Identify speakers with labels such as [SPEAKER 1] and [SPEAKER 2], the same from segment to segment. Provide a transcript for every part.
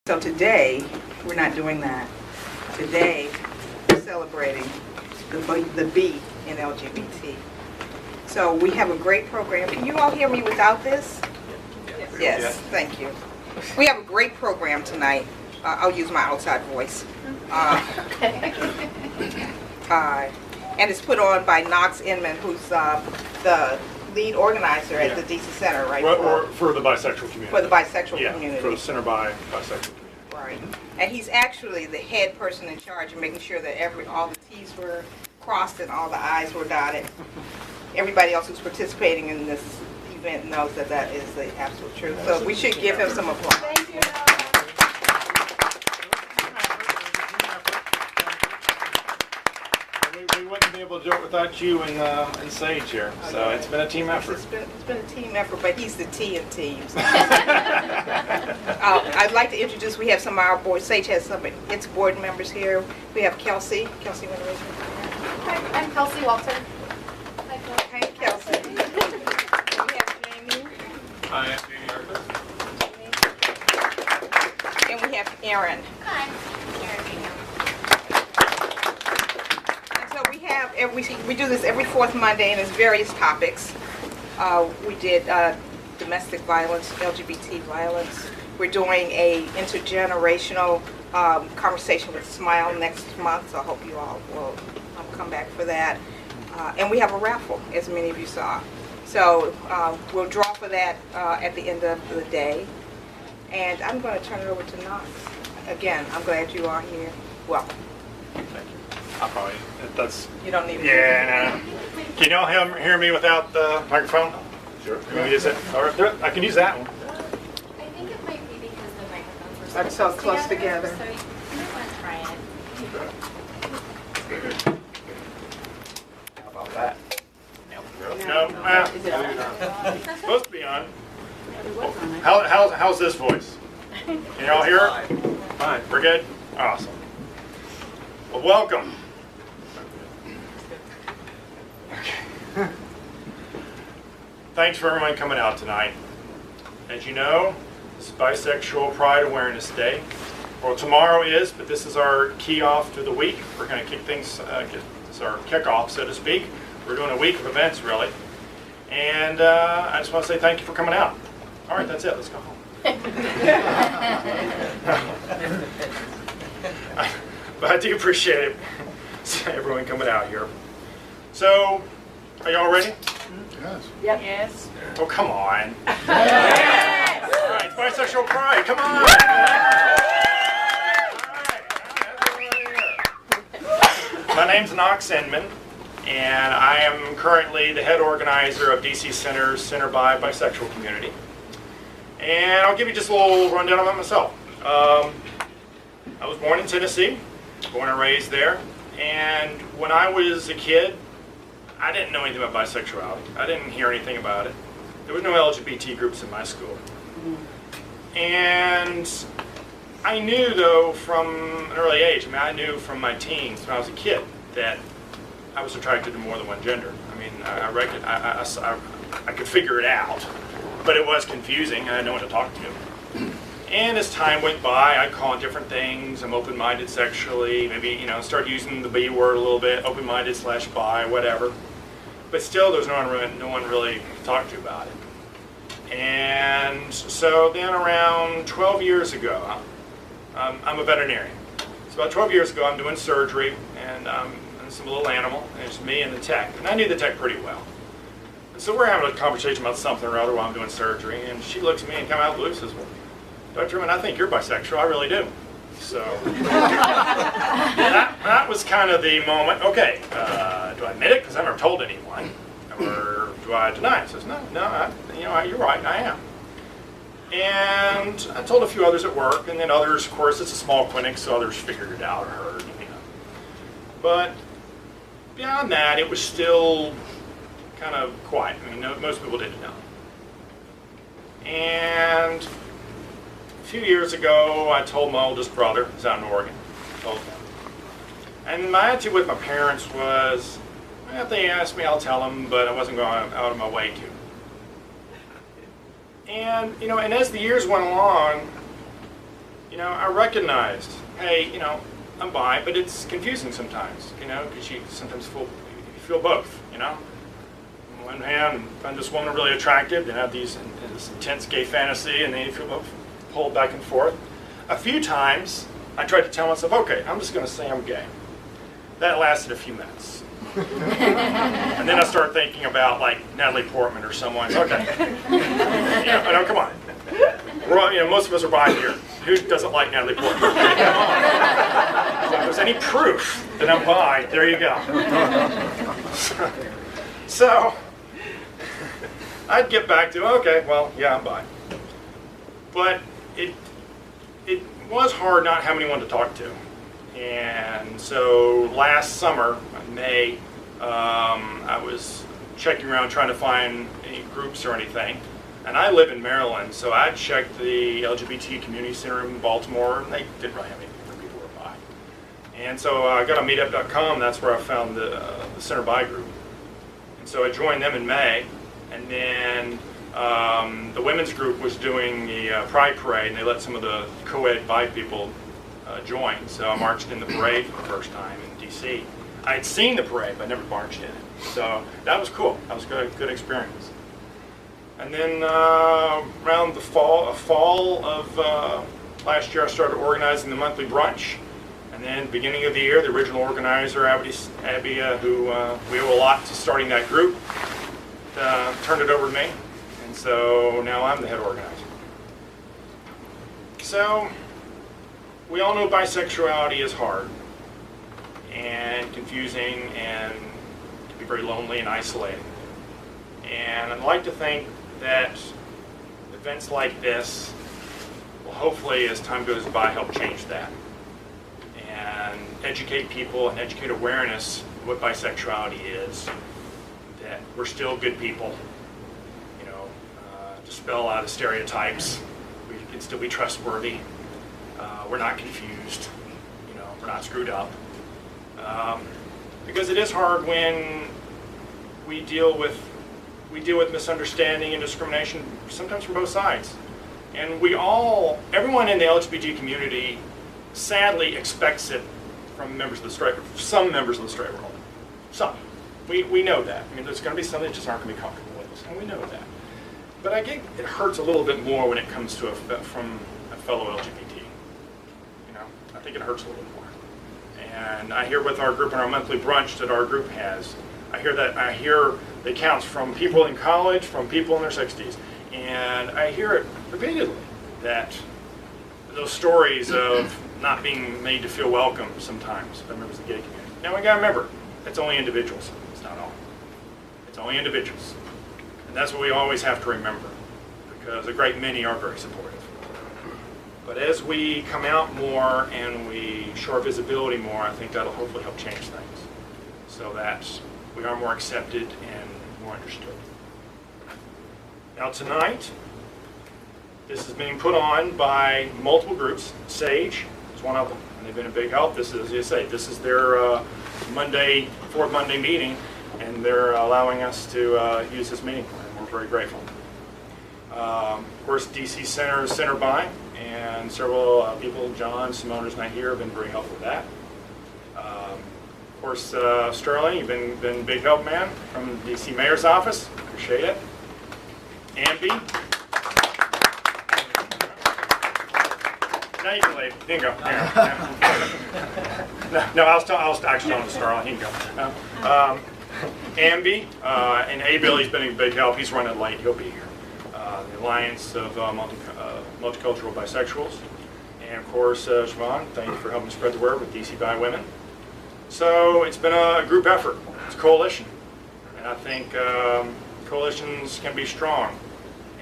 [SPEAKER 1] So today, we're not doing that. Today, we're celebrating the B in LGBT. So we have a great program. Can you all hear me without this? Yes, thank you. We have a great program tonight. I'll use my outside voice. And it's put on by Knox Inman, who's the lead organizer at the DC Center, right?
[SPEAKER 2] Or for the bisexual community.
[SPEAKER 1] For the bisexual community.
[SPEAKER 2] Yeah, for the Center by Bisexual Community.
[SPEAKER 1] Right. And he's actually the head person in charge of making sure that all the T's were crossed and all the I's were dotted. Everybody else who's participating in this event knows that that is the absolute truth. So we should give him some applause.
[SPEAKER 3] Thank you.
[SPEAKER 2] We wouldn't be able to do it without you and Sage here. So it's been a team effort.
[SPEAKER 1] It's been a team effort, but he's the T in teams. I'd like to introduce, we have some of our board, Sage has some of its board members here. We have Kelsey. Kelsey, want to raise your hand?
[SPEAKER 3] Hi, I'm Kelsey Walter.
[SPEAKER 1] Hi, Kelsey. And we have Jamie.
[SPEAKER 2] Hi, I'm Jamie Arthur.
[SPEAKER 1] And we have Erin.
[SPEAKER 3] Hi, Karen.
[SPEAKER 1] So we do this every fourth Monday, and it's various topics. We did domestic violence, LGBT violence. We're doing a intergenerational conversation with Smile next month, so I hope you all will come back for that. And we have a raffle, as many of you saw. So we'll draw for that at the end of the day. And I'm going to turn it over to Knox. Again, I'm glad you are here. Welcome.
[SPEAKER 2] Thank you. I'll probably, that's...
[SPEAKER 1] You don't need it.
[SPEAKER 2] Yeah, no. Can you all hear me without the microphone? Sure. You want me to use it? All right, I can use that one.
[SPEAKER 3] I think it might be because the microphones
[SPEAKER 1] Are
[SPEAKER 3] were
[SPEAKER 1] so close together.
[SPEAKER 3] So you might want to try it.
[SPEAKER 2] How about that? No. Supposed to be on. How's this voice? Can you all hear it? Fine. We're good? Awesome. Well, welcome. Okay. Thanks for everyone coming out tonight. As you know, this is Bisexual Pride Awareness Day. Well, tomorrow is, but this is our key off to the week. We're going to kick things, this is our kickoff, so to speak. We're doing a week of events, really. And I just want to say thank you for coming out. All right, that's it. Let's go home. But I do appreciate it, everyone coming out here. So, are y'all ready?
[SPEAKER 4] Yes.
[SPEAKER 1] Yep. Yes.
[SPEAKER 2] Oh, come on. Yes! All right, Bisexual Pride, come on. All right. My name's Knox Inman, and I am currently the head organizer of DC Center's Center by Bisexual Community. And I'll give you just a little rundown about myself. I was born in Tennessee, born and raised there. And when I was a kid, I didn't know anything about bisexuality. I didn't hear anything about it. There was no LGBT groups in my school. And I knew, though, from an early age, I knew from my teens when I was a kid that I was attracted to more than one gender. I mean, I could figure it out, but it was confusing, and I didn't know what to talk to. And as time went by, I call it different things. I'm open-minded sexually, maybe, start using the B word a little bit, open-minded / bi, whatever. But still, there's no one really to talk to about it. And so then around 12 years ago, I'm a veterinarian. So about 12 years ago, I'm doing surgery, and some little animal, and it's me and the tech. And I knew the tech pretty well. And so we're having a conversation about something or other while I'm doing surgery, and she looks at me and comes out of the blue and says, well, Dr. Inman, I think you're bisexual. I really do. So that was kind of the moment. Okay, do I admit it because I've never told anyone, or do I deny it? Says no, you're right, I am. And I told a few others at work, and then others, of course, it's a small clinic, so others figured it out or heard. But beyond that, it was still kind of quiet. I mean, most people didn't know. And a few years ago, I told my oldest brother, who's out in Oregon, told him. And my attitude with my parents was, well, if they ask me, I'll tell them, but I wasn't going out of my way to. And, and as the years went along, I recognized, hey, I'm bi, but it's confusing sometimes, because you sometimes feel both, On one hand, I find this woman really attractive, and have this intense gay fantasy, and then you feel both pulled back and forth. A few times, I tried to tell myself, okay, I'm just going to say I'm gay. That lasted a few minutes. And then I started thinking about, like, Natalie Portman or someone. Okay. No, come on. We're all, most of us are bi here. Who doesn't like Natalie Portman? Come on. So if there's any proof that I'm bi, there you go. So I'd get back to, okay, well, yeah, I'm bi. But it was hard not having anyone to talk to. And so last summer, in May, I was checking around trying to find any groups or anything. And I live in Maryland, so I checked the LGBT Community Center in Baltimore, and they didn't really have anything for people who were bi. And so I got on meetup.com, that's where I found the Center Bi group. And so I joined them in May, and then the women's group was doing the Pride Parade, and they let some of the co-ed bi people join. So I marched in the parade for the first time in D.C. I had seen the parade, but I never marched in it. So that was cool. That was a good experience. And then around the fall of last year, I started organizing the monthly brunch. And then beginning of the year, the original organizer, Abby, who we owe a lot to starting that group, turned it over to me. And so now I'm the head organizer. So we all know bisexuality is hard and confusing and can be very lonely and isolating. And I'd like to think that events like this will hopefully, as time goes by, help change that and educate people and educate awareness of what bisexuality is, that we're still good people, dispel a lot of stereotypes, we can still be trustworthy, we're not confused, we're not screwed up. Because it is hard when we deal with misunderstanding and discrimination, sometimes from both sides. And everyone in the LGBT community sadly expects it from some members of the straight world. Some. We know that. I mean, there's going to be some that just aren't going to be comfortable with us, and we know that. But I think it hurts a little bit more when it comes to from a fellow LGBT. I think it hurts a little more. And I hear with our group and our monthly brunch that our group has, I hear the accounts from people in college, from people in their 60s, and I hear it repeatedly, that those stories of not being made to feel welcome sometimes by members of the gay community. Now we gotta remember, it's only individuals, it's not all. It's only individuals. And that's what we always have to remember, because a great many are very supportive. But as we come out more and we show our visibility more, I think that'll hopefully help change things so that we are more accepted and more understood. Now tonight, this is being put on by multiple groups. Sage is one of them, and they've been a big help. This is, as you say, this is their fourth Monday meeting, and they're allowing us to use this meeting, and we're very grateful. Of course, DC Center Bi, and several people, John, Simone is not here, have been very helpful with that. Of course, Sterling, you've been a big help, man, from the DC Mayor's office. Appreciate it. Amby. Now you can leave. You can go. No, I was actually on to Sterling. He can go. Amby and A-Billy's been a big help. He's running late. He'll be here. The Alliance of Multicultural Bisexuals. And of course, Siobhan, thank you for helping spread the word with DC Bi Women. So it's been a group effort. It's a coalition. And I think coalitions can be strong.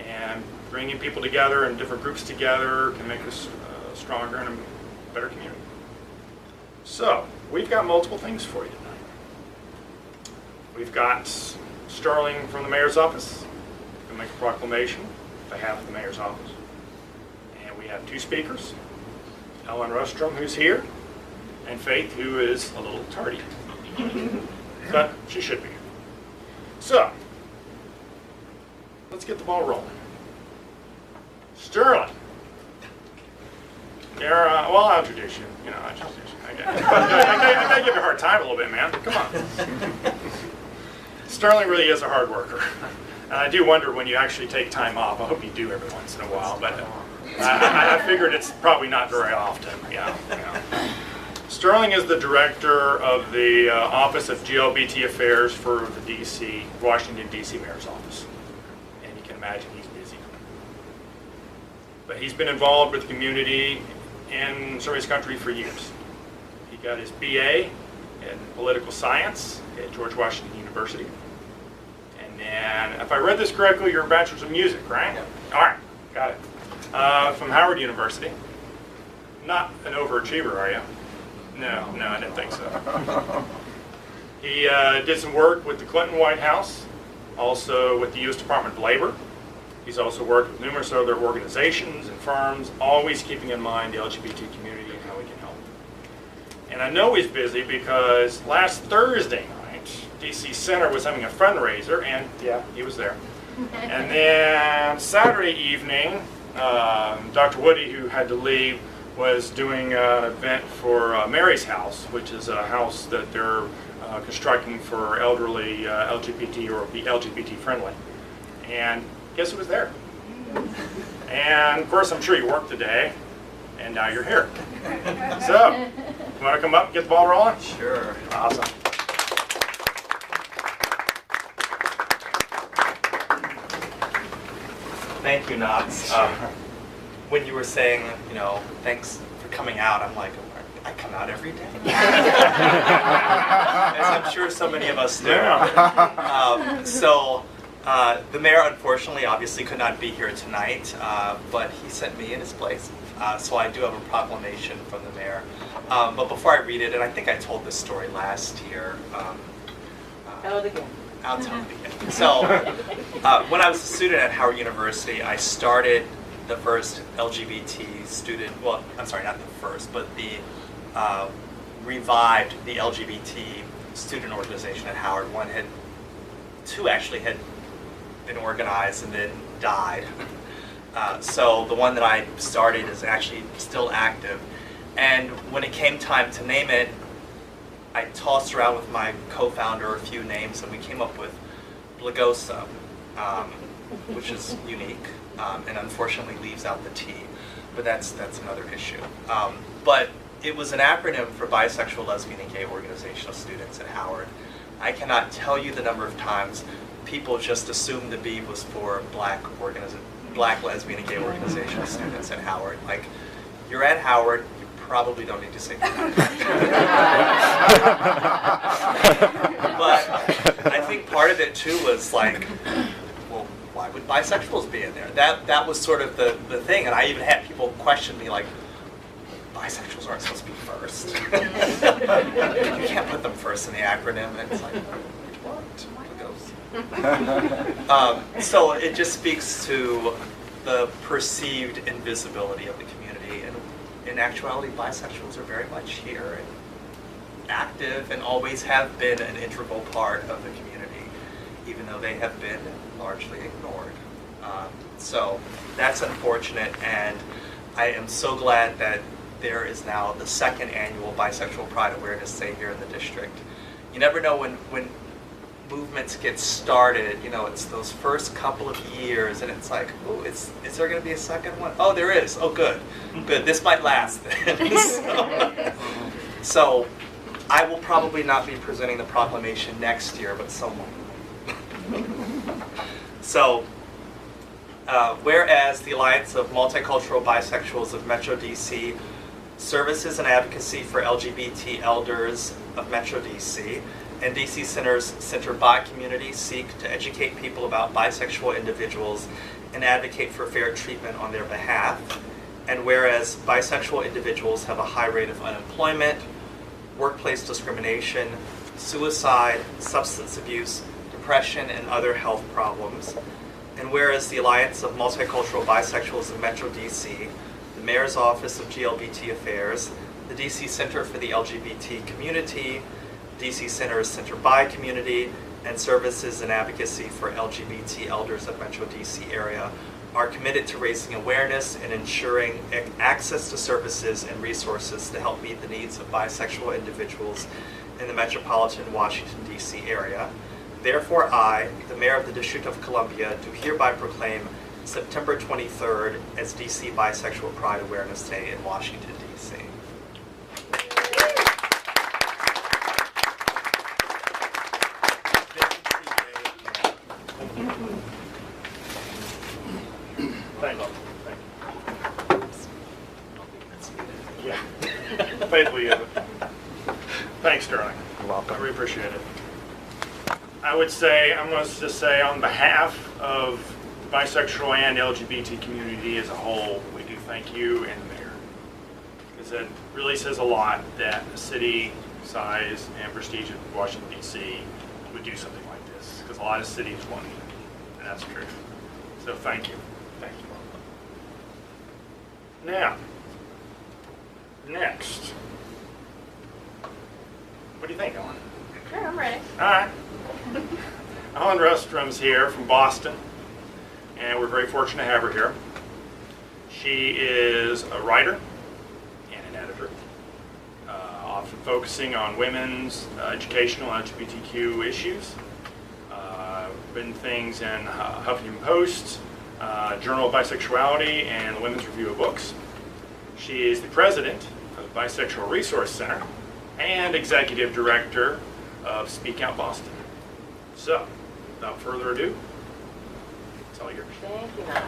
[SPEAKER 2] And bringing people together and different groups together can make us stronger and a better community. So we've got multiple things for you tonight. We've got Sterling from the Mayor's office. We'll make a proclamation on behalf of the Mayor's office. And we have two speakers, Ellen Rostrom, who's here, and Faith, who is a little tardy. But she should be. So, let's get the ball rolling. Sterling, Well, I'll introduce you. I'll introduce you. I gotta give you a hard time a little bit, man. Come on. Sterling really is a hard worker. And I do wonder when you actually take time off. I hope you do every once in a while, but I figured it's probably not very often. Yeah. Sterling is the director of the Office of GLBT Affairs for the Washington, D.C. Mayor's Office. And you can imagine he's busy. But he's been involved with the community in serving his country for years. He got his BA in political science at George Washington University. And then, if I read this correctly, you're a bachelor's of music, right?
[SPEAKER 4] Yeah.
[SPEAKER 2] All right, got it. From Howard University. Not an overachiever, are you? No, I didn't think so. He did some work with the Clinton White House, also with the U.S. Department of Labor. He's also worked with numerous other organizations and firms, always keeping in mind the LGBT community and how we can help. And I know he's busy because last Thursday night, DC Center was having a fundraiser, and yeah, he was there. And then Saturday evening, Dr. Woody, who had to leave, was doing an event for Mary's House, which is a house that they're constructing for elderly LGBT or be LGBT friendly. And guess who was there? And of course, I'm sure you worked today, and now you're here. So, you want to come up and get the ball rolling?
[SPEAKER 4] Sure.
[SPEAKER 2] Awesome.
[SPEAKER 4] Thank you, Knox. When you were saying, thanks for coming out, I'm like, I come out every day. As I'm sure so many of us do. The mayor, unfortunately, obviously could not be here tonight, but he sent me in his place. So I do have a proclamation from the mayor. But before I read it, and I think I told this story last year.
[SPEAKER 1] Tell it again.
[SPEAKER 4] I'll tell it again. So, when I was a student at Howard University, I started the first LGBT student, well, I'm sorry, not the first, but the revived the LGBT student organization at Howard. Two actually had been organized and then died. So the one that I started is actually still active. And when it came time to name it, I tossed around with my co-founder a few names, and we came up with Blagosa, which is unique, and unfortunately leaves out the T, but that's another issue. But it was an acronym for Bisexual, Lesbian, and Gay Organizational Students at Howard. I cannot tell you the number of times people just assumed the B was for Black lesbian, and gay organizational students at Howard. Like, you're at Howard, you probably don't need to say that. But I think part of it too was like, well, why would bisexuals be in there? That was sort of the thing, and I even had people question me like, bisexuals aren't supposed to be first. You can't put them first in the acronym, and it's like, what? So it just speaks to the perceived invisibility of the community, and in actuality, bisexuals are very much here and active and always have been an integral part of the community, even though they have been largely ignored. So that's unfortunate, and I am so glad that there is now the second annual Bisexual Pride Awareness Day here in the district. You never know when movements get started, it's those first couple of years, and it's like, oh, is there going to be a second one? Oh, there is. Oh, good. This might last then. So I will probably not be presenting the proclamation next year, but someone. So, whereas the Alliance of Multicultural Bisexuals of Metro DC services and advocacy for LGBT elders of Metro DC, and DC Center's Center Bi Community seek to educate people about bisexual individuals and advocate for fair treatment on their behalf. And whereas bisexual individuals have a high rate of unemployment, workplace discrimination, suicide, substance abuse, depression, and other health problems. And whereas the Alliance of Multicultural Bisexuals of Metro DC, the Mayor's Office of GLBT Affairs, the DC Center for the LGBT Community, DC Center's Center Bi Community, and services and advocacy for LGBT elders of Metro DC area are committed to raising awareness and ensuring access to services and resources to help meet the needs of bisexual individuals in the metropolitan Washington, D.C. area. Therefore, I, the Mayor of the District of Columbia, do hereby proclaim September 23rd as D.C. Bisexual Pride Awareness Day in Washington, D.C.
[SPEAKER 2] Thank you. Yeah. Faithfully, thanks, Sterling.
[SPEAKER 5] You're welcome.
[SPEAKER 2] I really appreciate it. I would say, I'm going to just say on behalf of the bisexual and LGBT community as a whole, we do thank you and the mayor. Because it really says a lot that a city size and prestige of Washington, D.C. would do something like this. Because a lot of cities won't, and that's true. So thank you. Thank you. Now, next. What do you think, Ellen?
[SPEAKER 3] Sure, I'm ready.
[SPEAKER 2] All right. Ellen Rustrom's here from Boston, and we're very fortunate to have her here. She is a writer and an editor, often focusing on women's educational and LGBTQ issues. Written things in Huffington Post, Journal of Bisexuality, and the Women's Review of Books. She is the president of the Bisexual Resource Center and executive director of Speak Out Boston. So, without further ado, it's all yours.
[SPEAKER 6] Thank you, Matt.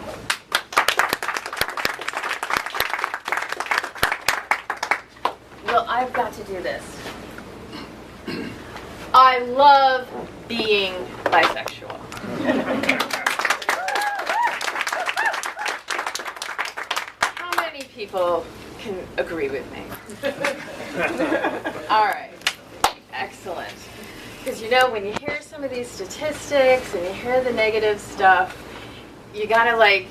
[SPEAKER 6] Well, I've got to do this. I love being bisexual. How many people can agree with me? All right. Excellent. Because you know, when you hear some of these statistics and you hear the negative stuff, you gotta like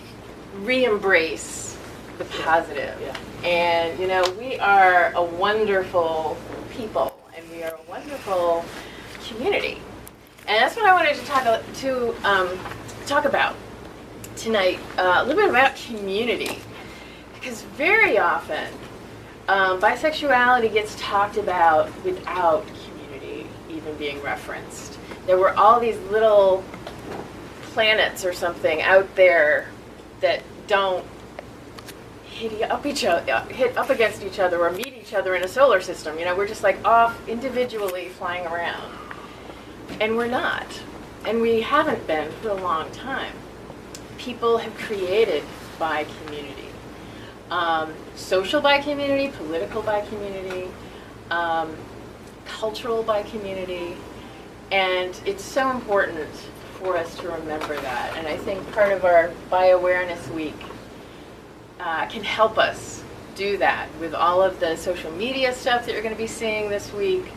[SPEAKER 6] re-embrace the positive. And you know, we are a wonderful people and we are a wonderful community. And that's what I wanted to talk about tonight, a little bit about community. Because very often, bisexuality gets talked about without community even being referenced. There were all these little planets or something out there that don't hit up against each other or meet each other in a solar system. You know, we're just like off individually flying around. And we're not. And we haven't been for a long time. People have created by community. Social by community, political by community, cultural by community, and it's so important for us to remember that. And I think part of our Bi-Awareness Week can help us do that with all of the social media stuff that you're going to be seeing this week,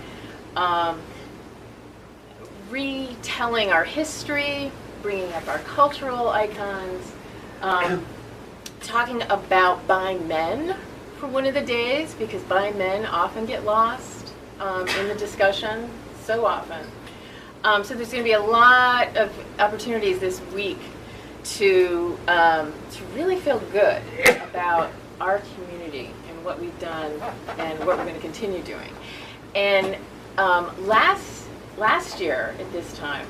[SPEAKER 6] retelling our history, bringing up our cultural icons, talking about bi men for one of the days, because bi men often get lost in the discussion, so often. So there's going to be a lot of opportunities this week to really feel good about our community and what we've done and what we're going to continue doing. And last year at this time,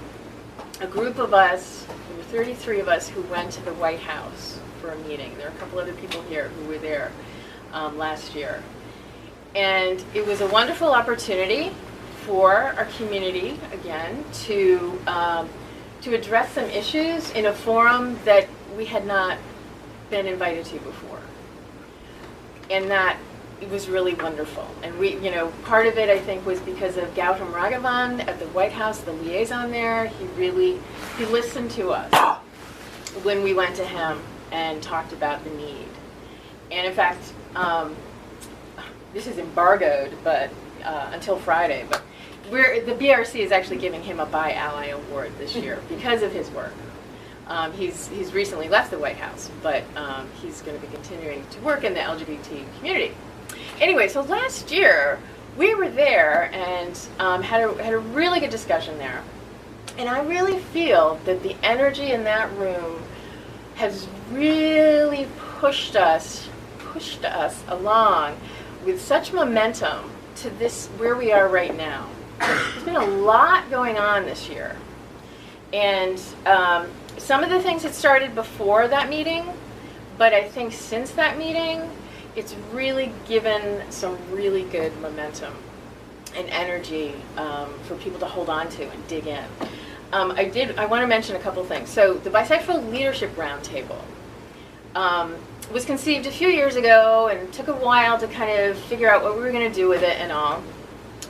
[SPEAKER 6] a group of us, there were 33 of us who went to the White House for a meeting. There are a couple other people here who were there last year. And it was a wonderful opportunity for our community, again, to address some issues in a forum that we had not been invited to before. And that it was really wonderful. And we, you know, part of it I think was because of Gautam Raghavan at the White House, the liaison there. He listened to us when we went to him and talked about the need. And in fact, this is embargoed, but until Friday. But the BRC is actually giving him a Bi Ally Award this year because of his work. He's recently left the White House, but he's going to be continuing to work in the LGBT community. Anyway, so last year we were there and had a really good discussion there. And I really feel that the energy in that room has really pushed us along with such momentum to this where we are right now. There's been a lot going on this year, and some of the things had started before that meeting, but I think since that meeting, it's really given some really good momentum and energy for people to hold on to and dig in. I want to mention a couple things. So the Bisexual Leadership Roundtable was conceived a few years ago and took a while to kind of figure out what we were going to do with it and all.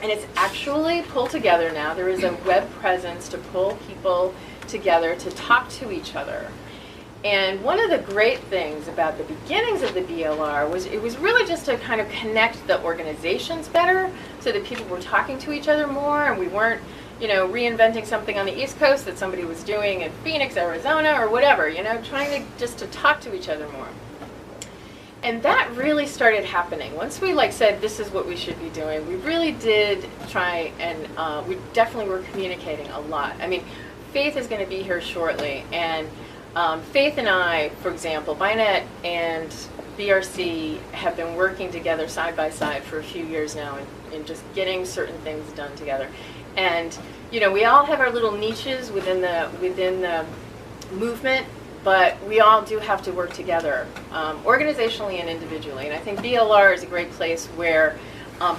[SPEAKER 6] And it's actually pulled together now. There is a web presence to pull people together to talk to each other. And one of the great things about the beginnings of the BLR was it was really just to kind of connect the organizations better so that people were talking to each other more and we weren't, reinventing something on the East Coast that somebody was doing in Phoenix, Arizona, or whatever, trying to talk to each other more. And that really started happening. Once we said this is what we should be doing, we really did try and we definitely were communicating a lot. I mean, Faith is going to be here shortly, and Faith and I, for example, BiNet and BRC have been working together side by side for a few years now in just getting certain things done together. And we all have our little niches within the movement, but we all do have to work together, organizationally and individually. And I think BLR is a great place where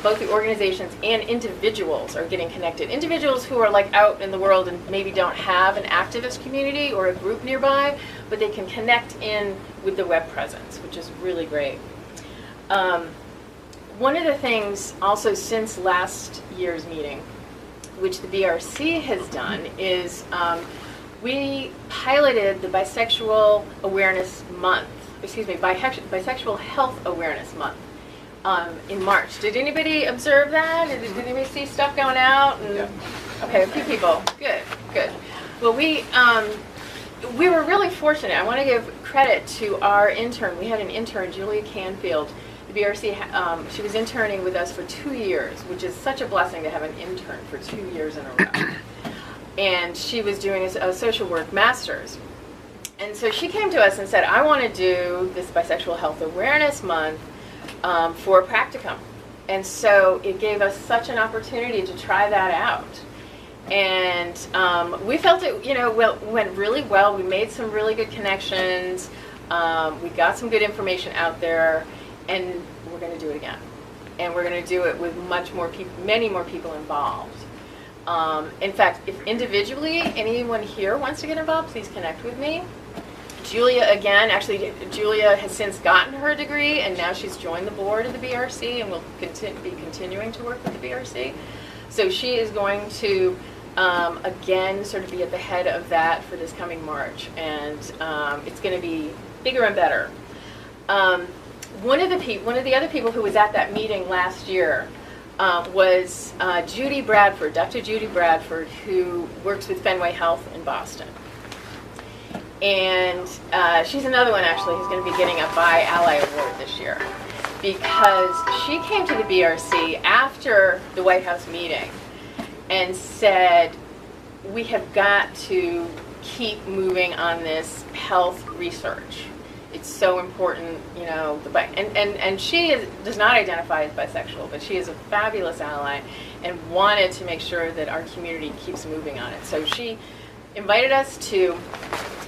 [SPEAKER 6] both the organizations and individuals are getting connected. Individuals who are out in the world and maybe don't have an activist community or a group nearby, but they can connect in with the web presence, which is really great. One of the things also since last year's meeting, which the BRC has done, is we piloted the Bisexual Awareness Month, Bisexual Health Awareness Month in March. Did anybody observe that? Did anybody see stuff going out?
[SPEAKER 4] Yeah.
[SPEAKER 6] Okay, a few people. Good. Well, we were really fortunate. I want to give credit to our intern. We had an intern, Julia Canfield. The BRC, she was interning with us for 2 years, which is such a blessing to have an intern for 2 years in a row. And she was doing a social work master's. And so she came to us and said, I want to do this Bisexual Health Awareness Month for a practicum. And so it gave us such an opportunity to try that out. And we felt it, went really well. We made some really good connections. We got some good information out there, and we're going to do it again. And we're going to do it with many more people involved. In fact, if individually anyone here wants to get involved, please connect with me. Julia, again, Julia has since gotten her degree, and now she's joined the board of the BRC and will be continuing to work with the BRC. So she is going to, again, sort of be at the head of that for this coming March, and it's going to be bigger and better. One of the other people who was at that meeting last year was Judy Bradford, Dr. Judy Bradford, who works with Fenway Health in Boston. And she's another one, actually, who's going to be getting a Bi-Ally Award this year, because she came to the BRC after the White House meeting and said, we have got to keep moving on this health research. It's so important, and she does not identify as bisexual, but she is a fabulous ally and wanted to make sure that our community keeps moving on it. So she invited us to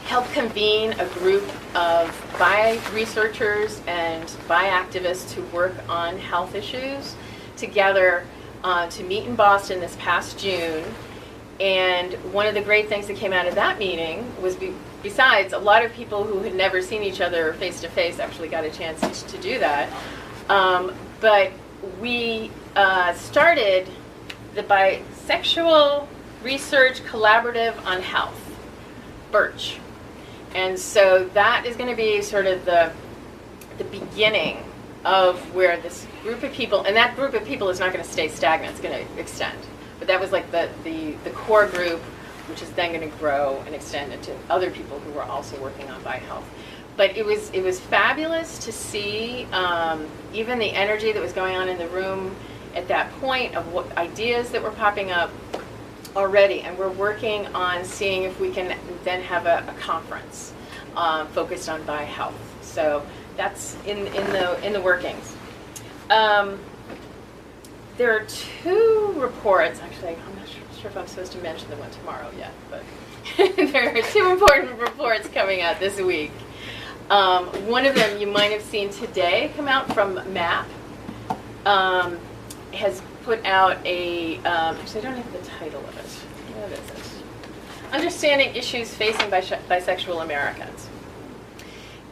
[SPEAKER 6] help convene a group of bi researchers and bi activists who work on health issues together to meet in Boston this past June. And one of the great things that came out of that meeting was, besides a lot of people who had never seen each other face to face actually got a chance to do that, but we started the Bisexual Research Collaborative on Health, BIRCH. And so that is going to be sort of the beginning of where this group of people, and that group of people is not going to stay stagnant, it's going to extend. But that was like the core group, which is then going to grow and extend into other people who were also working on bi-health. But it was fabulous to see even the energy that was going on in the room at that point of what ideas that were popping up already. And we're working on seeing if we can then have a conference focused on bi health. So that's in the workings. There are two reports. Actually, I'm not sure if I'm supposed to mention the one tomorrow yet, but there are two important reports coming out this week. One of them you might have seen today come out from MAP. Has put out a, actually I don't have the title of it. What is it? Understanding Issues Facing Bisexual Americans.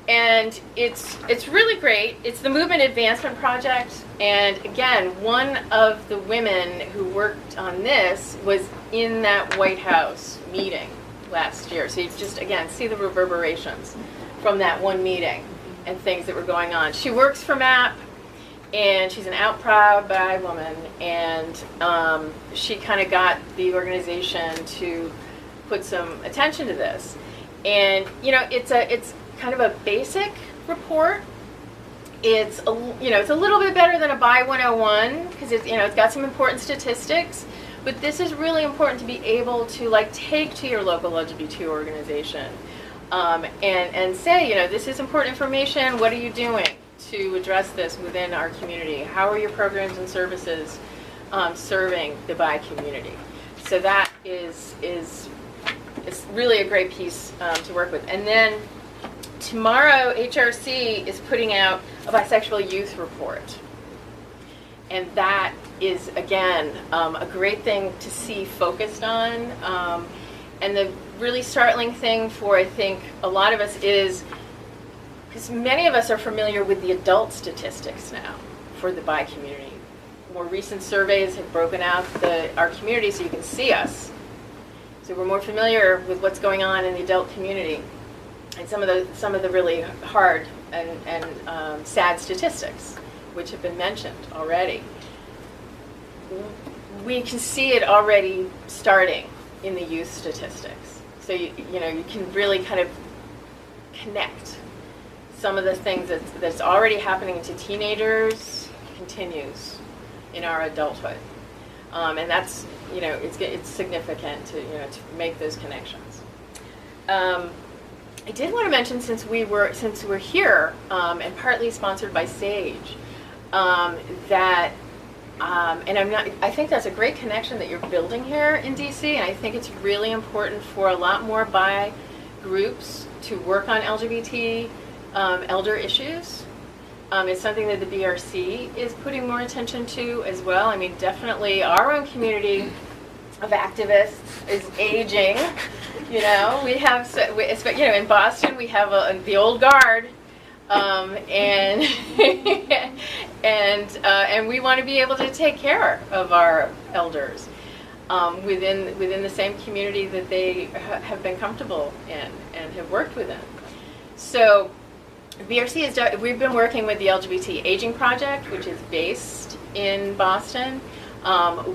[SPEAKER 6] And it's really great. It's the Movement Advancement Project. And again, one of the women who worked on this was in that White House meeting last year. So you just, again, see the reverberations from that one meeting and things that were going on. She works for MAP, and she's an out proud bi woman, and she kind of got the organization to put some attention to this. And it's kind of a basic report. It's a little bit better than a Bi 101 because it's got some important statistics. But this is really important to be able to take to your local LGBT organization and say, this is important information. What are you doing to address this within our community? How are your programs and services serving the bi community? So that is really a great piece to work with. And then tomorrow, HRC is putting out a bisexual youth report. And that is, again, a great thing to see focused on. And the really startling thing for, I think, a lot of us is, because many of us are familiar with the adult statistics now for the bi community. More recent surveys have broken out our community so you can see us. So we're more familiar with what's going on in the adult community and some of the really hard and sad statistics, which have been mentioned already. We can see it already starting in the youth statistics. So you can really kind of connect some of the things that's already happening to teenagers continues in our adulthood, and that's it's significant to make those connections. I did want to mention since we're here and partly sponsored by Sage, that and I think that's a great connection that you're building here in DC, and I think it's really important for a lot more bi groups to work on LGBT elder issues. It's something that the BRC is putting more attention to as well. I mean, definitely our own community of activists is aging. We have, in Boston we have the old guard, and and we want to be able to take care of our elders within the same community that they have been comfortable in and have worked within. So BRC we've been working with the LGBT Aging Project, which is based in Boston.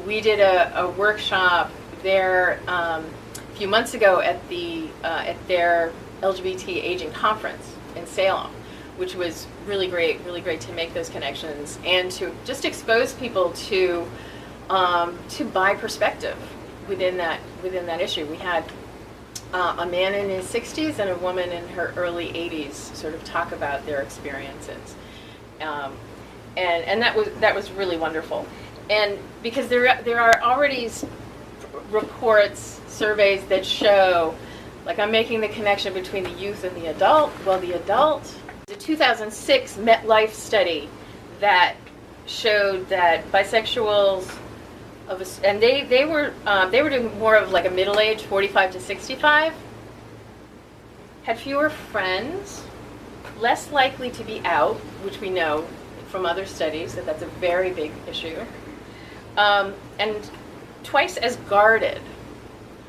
[SPEAKER 6] We did a workshop there a few months ago at their LGBT Aging Conference in Salem, which was really great to make those connections and to just expose people to bi perspective within that issue. We had a man in his 60s and a woman in her early 80s sort of talk about their experiences, and that was really wonderful. And because there are already reports, surveys that show, I'm making the connection between the youth and the adult. Well, the 2006 MetLife study that showed that bisexuals and they were doing more of a middle age, 45 to 65, had fewer friends, less likely to be out, which we know from other studies that's a very big issue, and twice as guarded.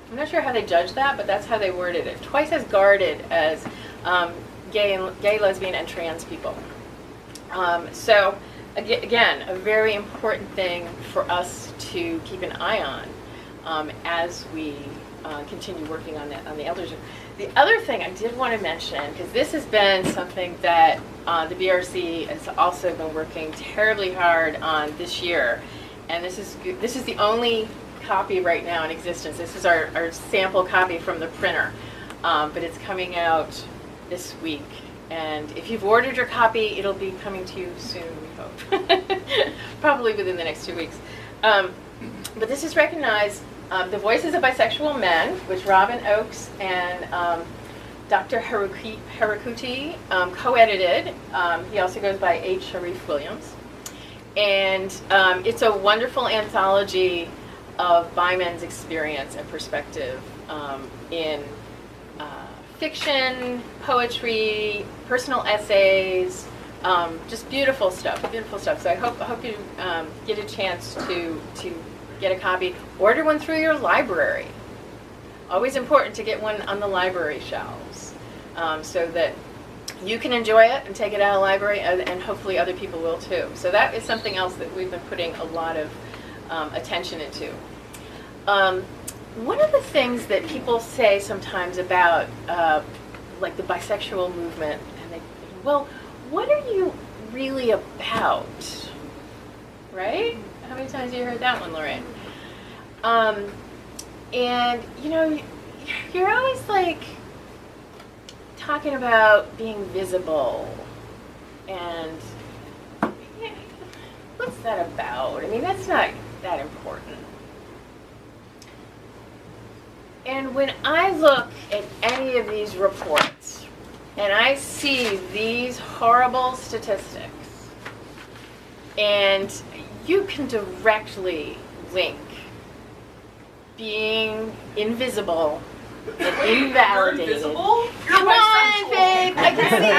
[SPEAKER 6] I'm not sure how they judged that, but that's how they worded it. Twice as guarded as gay, lesbian, and trans people. So again, a very important thing for us to keep an eye on as we continue working on the elders. The other thing I did want to mention, because this has been something that the BRC has also been working terribly hard on this year, and this is the only copy right now in existence. This is our sample copy from the printer, but it's coming out this week. And if you've ordered your copy, it'll be coming to you soon, we hope. Probably within the next 2 weeks. But this is recognized, The Voices of Bisexual Men, which Robin Oakes and Dr. Harakuti co-edited. He also goes by H. Sharif Williams. And it's a wonderful anthology of bi men's experience and perspective in fiction, poetry, personal essays, just beautiful stuff, beautiful stuff. So I hope you get a chance to get a copy. Order one through your library. Always important to get one on the library shelves so that you can enjoy it and take it out of the library, and hopefully other people will too. So that is something else that we've been putting a lot of attention into. One of the things that people say sometimes about like the bisexual movement, and they, well, what are you really about? Right? How many times have you heard that one, Lorraine? And you know, you're always like talking about being visible, and yeah, what's that about? I mean, that's not that important. And when I look at any of these reports and I see these horrible statistics, and you can directly link being invisible and invalidated.
[SPEAKER 5] You're invisible? You're
[SPEAKER 6] Come on,
[SPEAKER 5] bisexual.
[SPEAKER 6] babe, I can see you.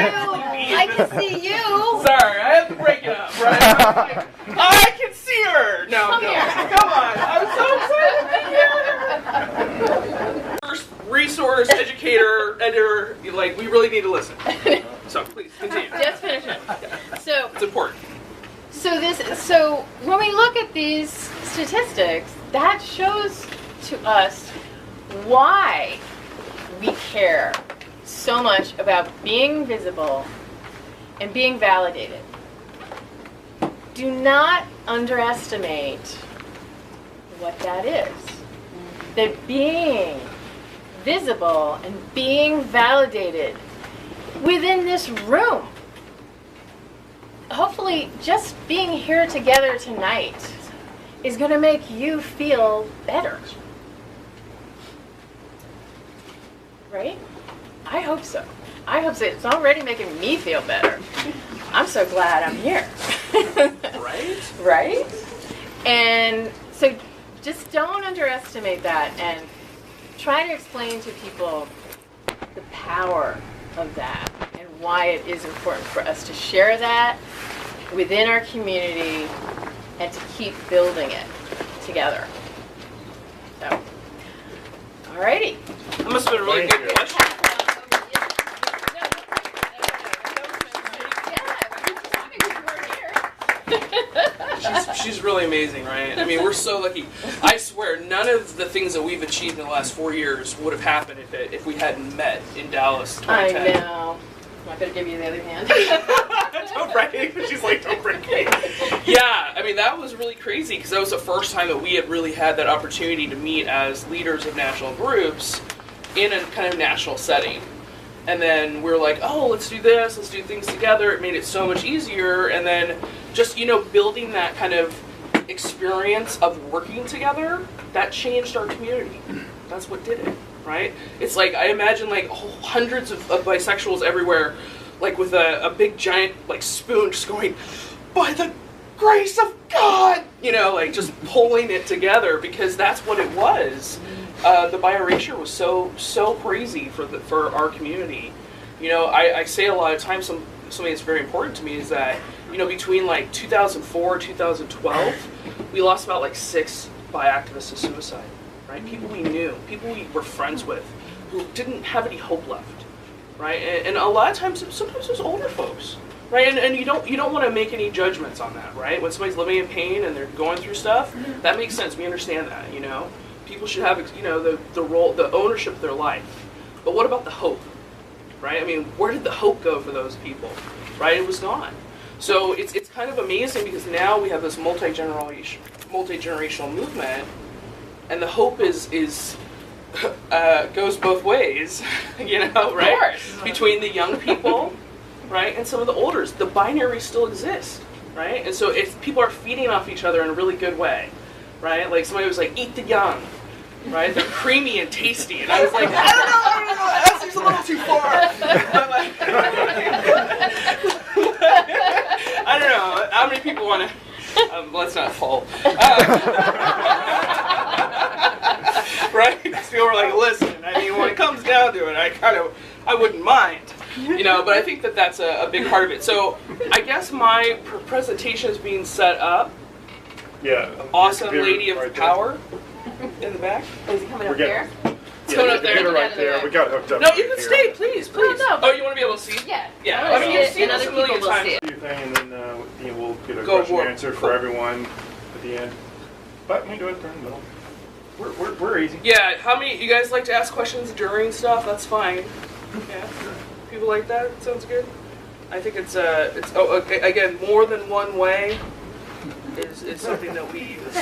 [SPEAKER 6] I can see you.
[SPEAKER 5] Sorry, I have to break it up, right? I can see her. No,
[SPEAKER 6] Come
[SPEAKER 5] no.
[SPEAKER 6] here.
[SPEAKER 5] Come on. I'm so excited to be here. First resource, educator, editor, like, we really need to listen. So please continue.
[SPEAKER 6] Just finish it. So,
[SPEAKER 5] It's important.
[SPEAKER 6] so when we look at these statistics, that shows to us why we care so much about being visible and being validated. Do not underestimate what that is. That being visible and being validated within this room, hopefully just being here together tonight is going to make you feel better. Right? I hope so. I hope so. It's already making me feel better. I'm so glad I'm here.
[SPEAKER 5] Right?
[SPEAKER 6] Right? And so just don't underestimate that, and try to explain to people the power of that and why it is important for us to share that within our community and to keep building it together. So, alrighty.
[SPEAKER 5] That must have been a really good question. She's really amazing, right? I mean, we're so lucky. I swear, none of the things that we've achieved in the last 4 years would have happened if we hadn't met in Dallas 2010.
[SPEAKER 6] I know. I better give you the other hand.
[SPEAKER 5] Don't break. She's like, don't break me. Yeah, I mean, that was really crazy because that was the first time that we had really had that opportunity to meet as leaders of national groups in a kind of national setting. And then we're like, oh, let's do this, let's do things together. It made it so much easier. And then just, you know, building that kind of experience of working together, that changed our community. That's what did it, right? It's like, I imagine like hundreds of bisexuals everywhere, like with a big giant like spoon just going, by the grace of God, you know, like just pulling it together, because that's what it was. The bi erasure was so crazy for our community. You know, I say a lot of times something that's very important to me is that, you know, between like 2004 and 2012, we lost about like 6 bi activists to suicide, right? People we knew, people we were friends with, who didn't have any hope left, right? And a lot of times, sometimes it's older folks, right? And you don't want to make any judgments on that, right? When somebody's living in pain and they're going through stuff, that makes sense. We understand that, you know. People should have, you know, the role, the ownership of their life. But what about the hope, right? I mean, where did the hope go for those people, right? It was gone. So it's kind of amazing because now we have this multi-generational movement, and the hope is goes both ways, you know, right?
[SPEAKER 6] Of course.
[SPEAKER 5] Between the young people, right, and some of the olders. The binary still exists, right? And so if people are feeding off each other in a really good way, right? Like somebody was like, eat the young, right? They're creamy and tasty. And I was like, I don't know, that seems a little too far. But like, I don't know, how many people want to, let's not fall. Right? Because people were like, listen, I mean, when it comes down to it, I wouldn't mind. You know, but I think that that's a big part of it. So I guess my presentation is being set up.
[SPEAKER 2] Yeah.
[SPEAKER 5] Awesome lady of
[SPEAKER 2] right there.
[SPEAKER 5] power in the back.
[SPEAKER 6] Is he coming
[SPEAKER 2] We're
[SPEAKER 6] up
[SPEAKER 2] getting-
[SPEAKER 6] there?
[SPEAKER 5] It's coming up
[SPEAKER 2] the
[SPEAKER 5] there.
[SPEAKER 2] computer right there. We got hooked up.
[SPEAKER 5] No,
[SPEAKER 2] right
[SPEAKER 5] you can
[SPEAKER 2] here.
[SPEAKER 5] stay, please, please.
[SPEAKER 6] no,
[SPEAKER 5] Oh, you want to be able to see?
[SPEAKER 6] Yeah.
[SPEAKER 5] Yeah.
[SPEAKER 6] I
[SPEAKER 5] I
[SPEAKER 6] wanna
[SPEAKER 5] mean,
[SPEAKER 6] see
[SPEAKER 5] you've
[SPEAKER 6] it,
[SPEAKER 5] seen
[SPEAKER 6] and
[SPEAKER 5] this a
[SPEAKER 6] other people
[SPEAKER 5] million
[SPEAKER 6] will
[SPEAKER 5] times.
[SPEAKER 6] see it.
[SPEAKER 2] Your thing, and then we'll get a
[SPEAKER 5] Go
[SPEAKER 2] question
[SPEAKER 5] for
[SPEAKER 2] and
[SPEAKER 5] it.
[SPEAKER 2] answer
[SPEAKER 5] Cool.
[SPEAKER 2] for everyone at the end. But we do it during the middle. We're easy.
[SPEAKER 5] Yeah, how many, you guys like to ask questions during stuff? That's fine. Yeah. People like that? Sounds good. I think it's okay, again, more than one way is something that we use.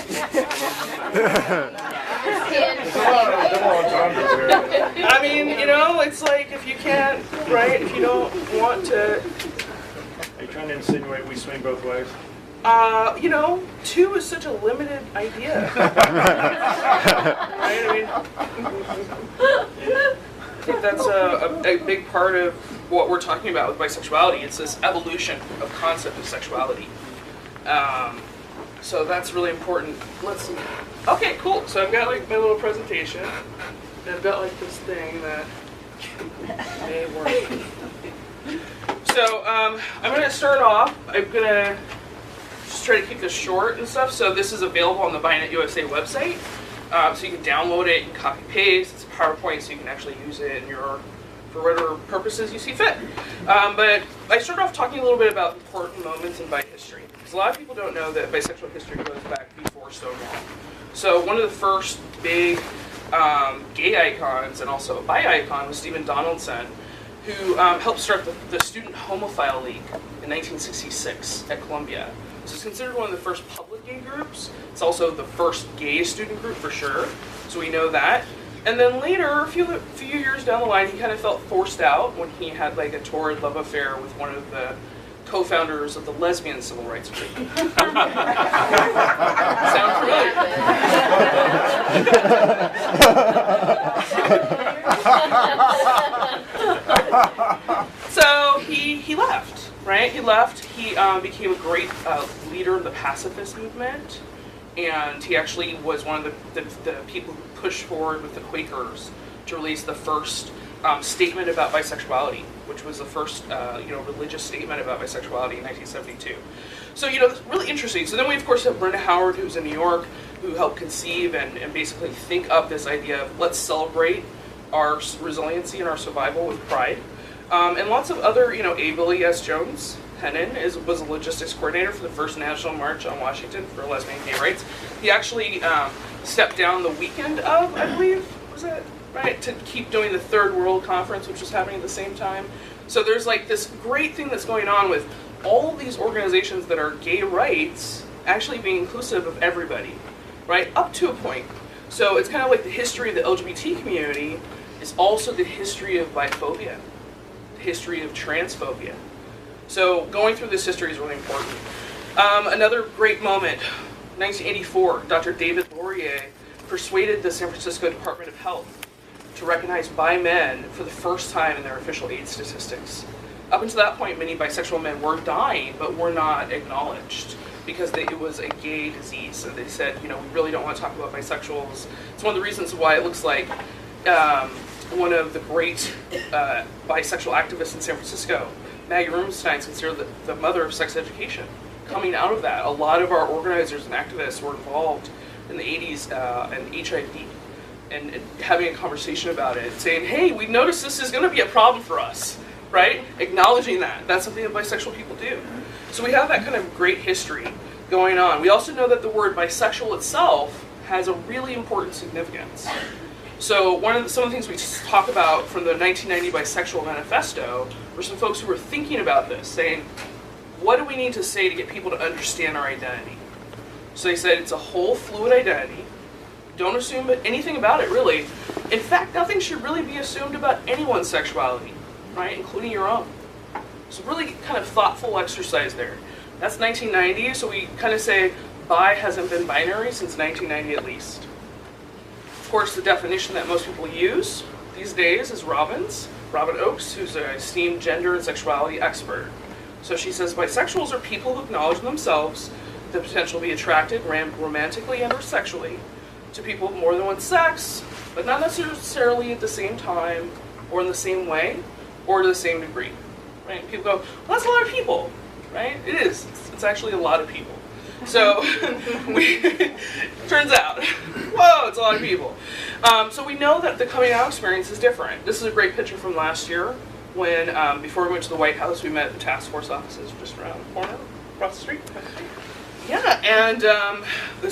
[SPEAKER 5] I mean, you know, it's like if you can't, right, if you don't want to,
[SPEAKER 2] Are you trying to insinuate we swing both ways?
[SPEAKER 5] you know, 2 is such a limited idea. Right? I mean, I think that's a big part of what we're talking about with bisexuality. It's this evolution of concept of sexuality. So that's really important. Let's see. Okay, cool. So I've got like my little presentation. And I've got like this thing that may work. So I'm going to start off. I'm going to just try to keep this short and stuff. So this is available on the BiNet USA website. So you can download it, you can copy paste. It's a PowerPoint, so you can actually use it in your, for whatever purposes you see fit. But I started off talking a little bit about important moments in bi history. Because a lot of people don't know that bisexual history goes back before Stonewall. So one of the first big gay icons and also a bi icon was Stephen Donaldson, who helped start the Student Homophile League in 1966 at Columbia. So it's considered one of the first public gay groups. It's also the first gay student group for sure. So we know that. And then later, a few years down the line, he kind of felt forced out when he had like a torrid love affair with one of the co-founders of the lesbian civil rights movement. Sound familiar? So he left, right? He left. He became a great leader of the pacifist movement, and he actually was one of the people who pushed forward with the Quakers to release the first statement about bisexuality, which was the first religious statement about bisexuality in 1972. So it's really interesting. So then we of course have Brenda Howard, who's in New York, who helped conceive and basically think up this idea of let's celebrate our resiliency and our survival with pride. And lots of other, Abel S. Jones, Hennon, was a logistics coordinator for the first National March on Washington for lesbian gay rights. He actually stepped down the weekend of, I believe, was it? Right, to keep doing the Third World Conference, which was happening at the same time. So there's like this great thing that's going on with all of these organizations that are gay rights actually being inclusive of everybody, right, up to a point. So it's kind of like the history of the LGBT community is also the history of biphobia, the history of transphobia. So going through this history is really important. Another great moment, 1984, Dr. David Laurier persuaded the San Francisco Department of Health to recognize bi men for the first time in their official AIDS statistics. Up until that point, many bisexual men were dying, but were not acknowledged because it was a gay disease. So they said, we really don't want to talk about bisexuals. It's one of the reasons why it looks like one of the great bisexual activists in San Francisco, Maggie Rubenstein, is considered the mother of sex education. Coming out of that, a lot of our organizers and activists were involved in the 80s and HIV and having a conversation about it, saying, hey, we noticed this is going to be a problem for us, right? Acknowledging that. That's something that bisexual people do. So we have that kind of great history going on. We also know that the word bisexual itself has a really important significance. So some of the things we talk about from the 1990 Bisexual Manifesto were some folks who were thinking about this, saying, what do we need to say to get people to understand our identity? So they said it's a whole fluid identity. Don't assume anything about it, really. In fact, nothing should really be assumed about anyone's sexuality, right, including your own. So really kind of thoughtful exercise there. That's 1990, so we kind of say bi hasn't been binary since 1990 at least. Of course, the definition that most people use these days is Robin Oakes, who's an esteemed gender and sexuality expert. So she says bisexuals are people who acknowledge themselves the potential to be attracted romantically and or sexually to people of more than one sex, but not necessarily at the same time or in the same way or to the same degree. Right? People go, well, that's a lot of people, right? It is. It's actually a lot of people. So turns out, whoa, it's a lot of people. So we know that the coming out experience is different. This is a great picture from last year when, before we went to the White House, we met at the task force offices just around the corner, across the street. Yeah, and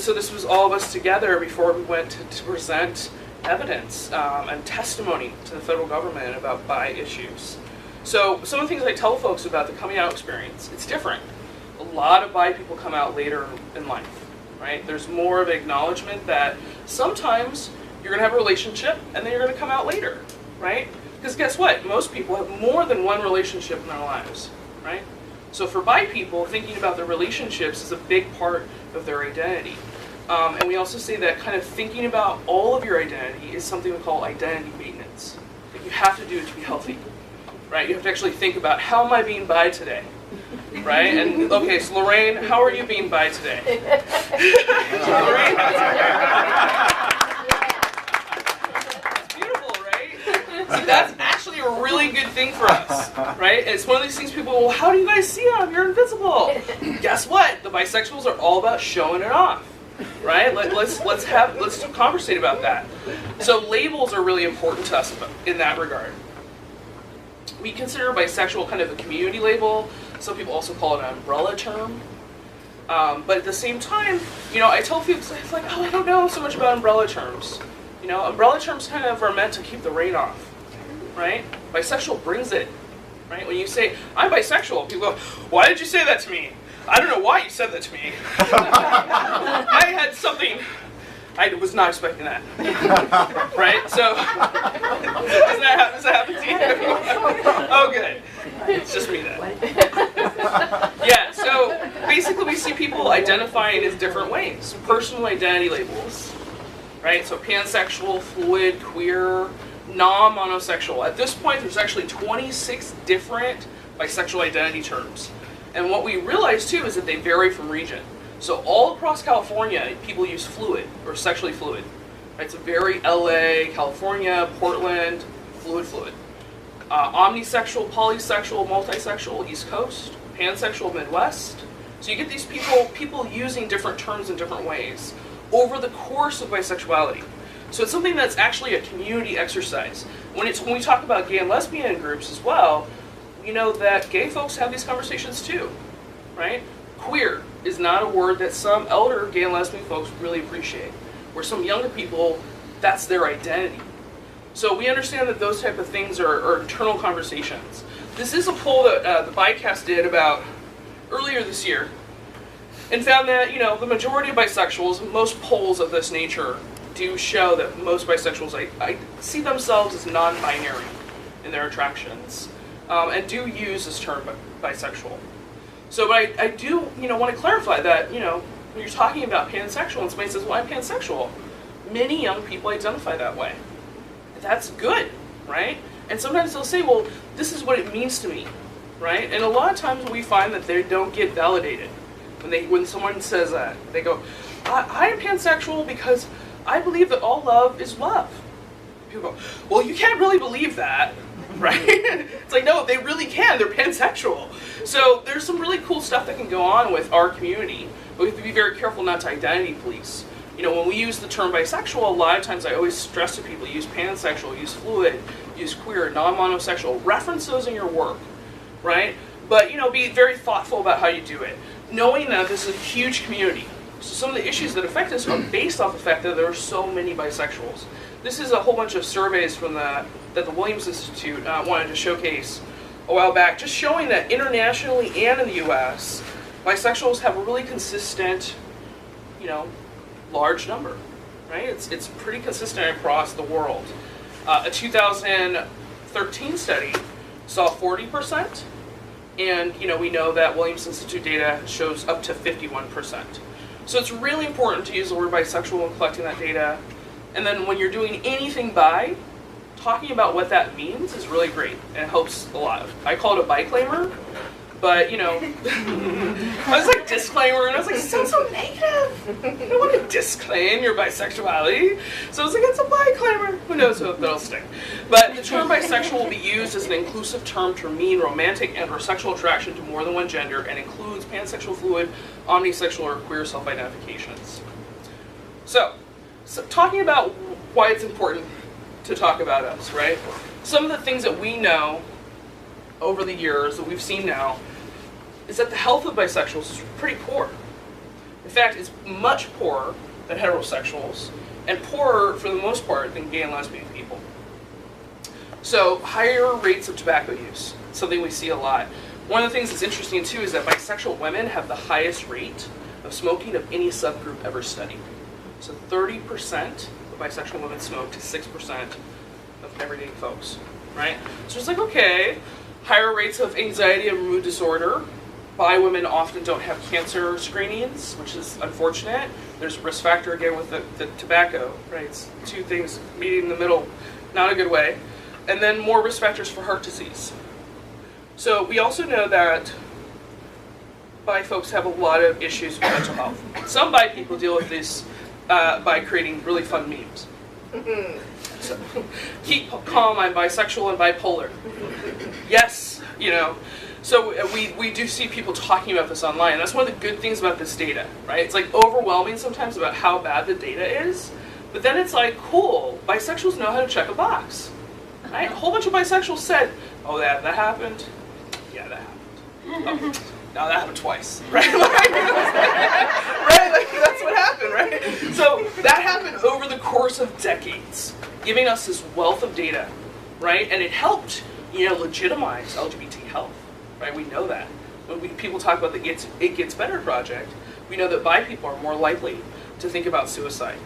[SPEAKER 5] so this was all of us together before we went to present evidence and testimony to the federal government about bi issues. So some of the things I tell folks about the coming out experience, it's different. A lot of bi people come out later in life, right? There's more of an acknowledgement that sometimes you're going to have a relationship and then you're going to come out later, right? Because guess what? Most people have more than one relationship in their lives, right? So for bi people, thinking about their relationships is a big part of their identity. And we also say that kind of thinking about all of your identity is something we call identity maintenance. That you have to do it to be healthy, right? You have to actually think about, how am I being bi today? Right? And okay, so Lorraine, how are you being bi today? Lorraine? It's beautiful, right? See, that's actually a really good thing for us, right? It's one of these things people go, well, how do you guys see them? You're invisible. Guess what? The bisexuals are all about showing it off, right? Let's conversate about that. So labels are really important to us in that regard. We consider bisexual kind of a community label. Some people also call it an umbrella term. But at the same time, I tell people, it's like, oh, I don't know so much about umbrella terms. Umbrella terms kind of are meant to keep the rain off, right? Bisexual brings it, right? When you say, I'm bisexual, people go, why did you say that to me? I don't know why you said that to me. I had something, I was not expecting that, right? So, does that happen to you? Oh, good. It's just me then. Yeah, so basically we see people identifying as different ways. Personal identity labels, right? So pansexual, fluid, queer, non-monosexual. At this point, there's actually 26 different bisexual identity terms. And what we realize too is that they vary from region. So all across California, people use fluid or sexually fluid. Right? So very LA, California, Portland, fluid. Omnisexual, polysexual, multisexual, East Coast, pansexual, Midwest. So you get these people using different terms in different ways over the course of bisexuality. So it's something that's actually a community exercise. When we talk about gay and lesbian groups as well, you know that gay folks have these conversations too, right? Queer is not a word that some elder gay and lesbian folks really appreciate. Where some younger people, that's their identity. So we understand that those type of things are internal conversations. This is a poll that the BiCast did about earlier this year, and found that the majority of bisexuals, most polls of this nature, do show that most bisexuals I see themselves as non-binary in their attractions, and do use this term bisexual. So but I do want to clarify that when you're talking about pansexual and somebody says, well, I'm pansexual, many young people identify that way. That's good, right? And sometimes they'll say, well, this is what it means to me, right? And a lot of times we find that they don't get validated. When someone says that, they go, I am pansexual because I believe that all love is love. People go, well, you can't really believe that, right? It's like, no, they really can. They're pansexual. So there's some really cool stuff that can go on with our community, but we have to be very careful not to identity police. When we use the term bisexual, a lot of times I always stress to people, use pansexual, use fluid, use queer, non-monosexual, reference those in your work, right? But, be very thoughtful about how you do it. Knowing that this is a huge community. So some of the issues that affect us are based off the fact that there are so many bisexuals. This is a whole bunch of surveys from that the Williams Institute wanted to showcase a while back, just showing that internationally and in the US, bisexuals have a really consistent, large number, right? It's pretty consistent across the world. A 2013 study saw 40%, and we know that Williams Institute data shows up to 51%. So it's really important to use the word bisexual when collecting that data. And then when you're doing anything bi, talking about what that means is really great, and it helps a lot. I call it a biclaimer, but I was like disclaimer, and I was like, it sounds so negative. You don't want to disclaim your bisexuality. So I was like, it's a biclaimer. Who knows if that'll stick. But the term bisexual will be used as an inclusive term to mean romantic and or sexual attraction to more than one gender, and includes pansexual, fluid, omnisexual, or queer self-identifications. So talking about why it's important to talk about us, right? Some of the things that we know over the years that we've seen now is that the health of bisexuals is pretty poor. In fact, it's much poorer than heterosexuals, and poorer for the most part than gay and lesbian people. So higher rates of tobacco use, something we see a lot. One of the things that's interesting too is that bisexual women have the highest rate of smoking of any subgroup ever studied. So 30% of bisexual women smoke to 6% of everyday folks, right? So it's like, okay, higher rates of anxiety and mood disorder. Bi women often don't have cancer screenings, which is unfortunate. There's a risk factor again with the tobacco, right? It's two things meeting in the middle, not a good way. And then more risk factors for heart disease. So we also know that bi folks have a lot of issues with mental health. Some bi people deal with this by creating really fun memes. So, keep calm, I'm bisexual and bipolar. Yes, So we do see people talking about this online, and that's one of the good things about this data, right? It's like overwhelming sometimes about how bad the data is, but then it's like, cool, bisexuals know how to check a box, right? A whole bunch of bisexuals said, oh, that happened? Yeah, that happened. Oh, now that happened twice, right? Right, like that's what happened, right? So that happened over the course of decades, giving us this wealth of data, right? And it helped, legitimize LGBT health, right? We know that. When people talk about the It Gets Better project, we know that bi people are more likely to think about suicide.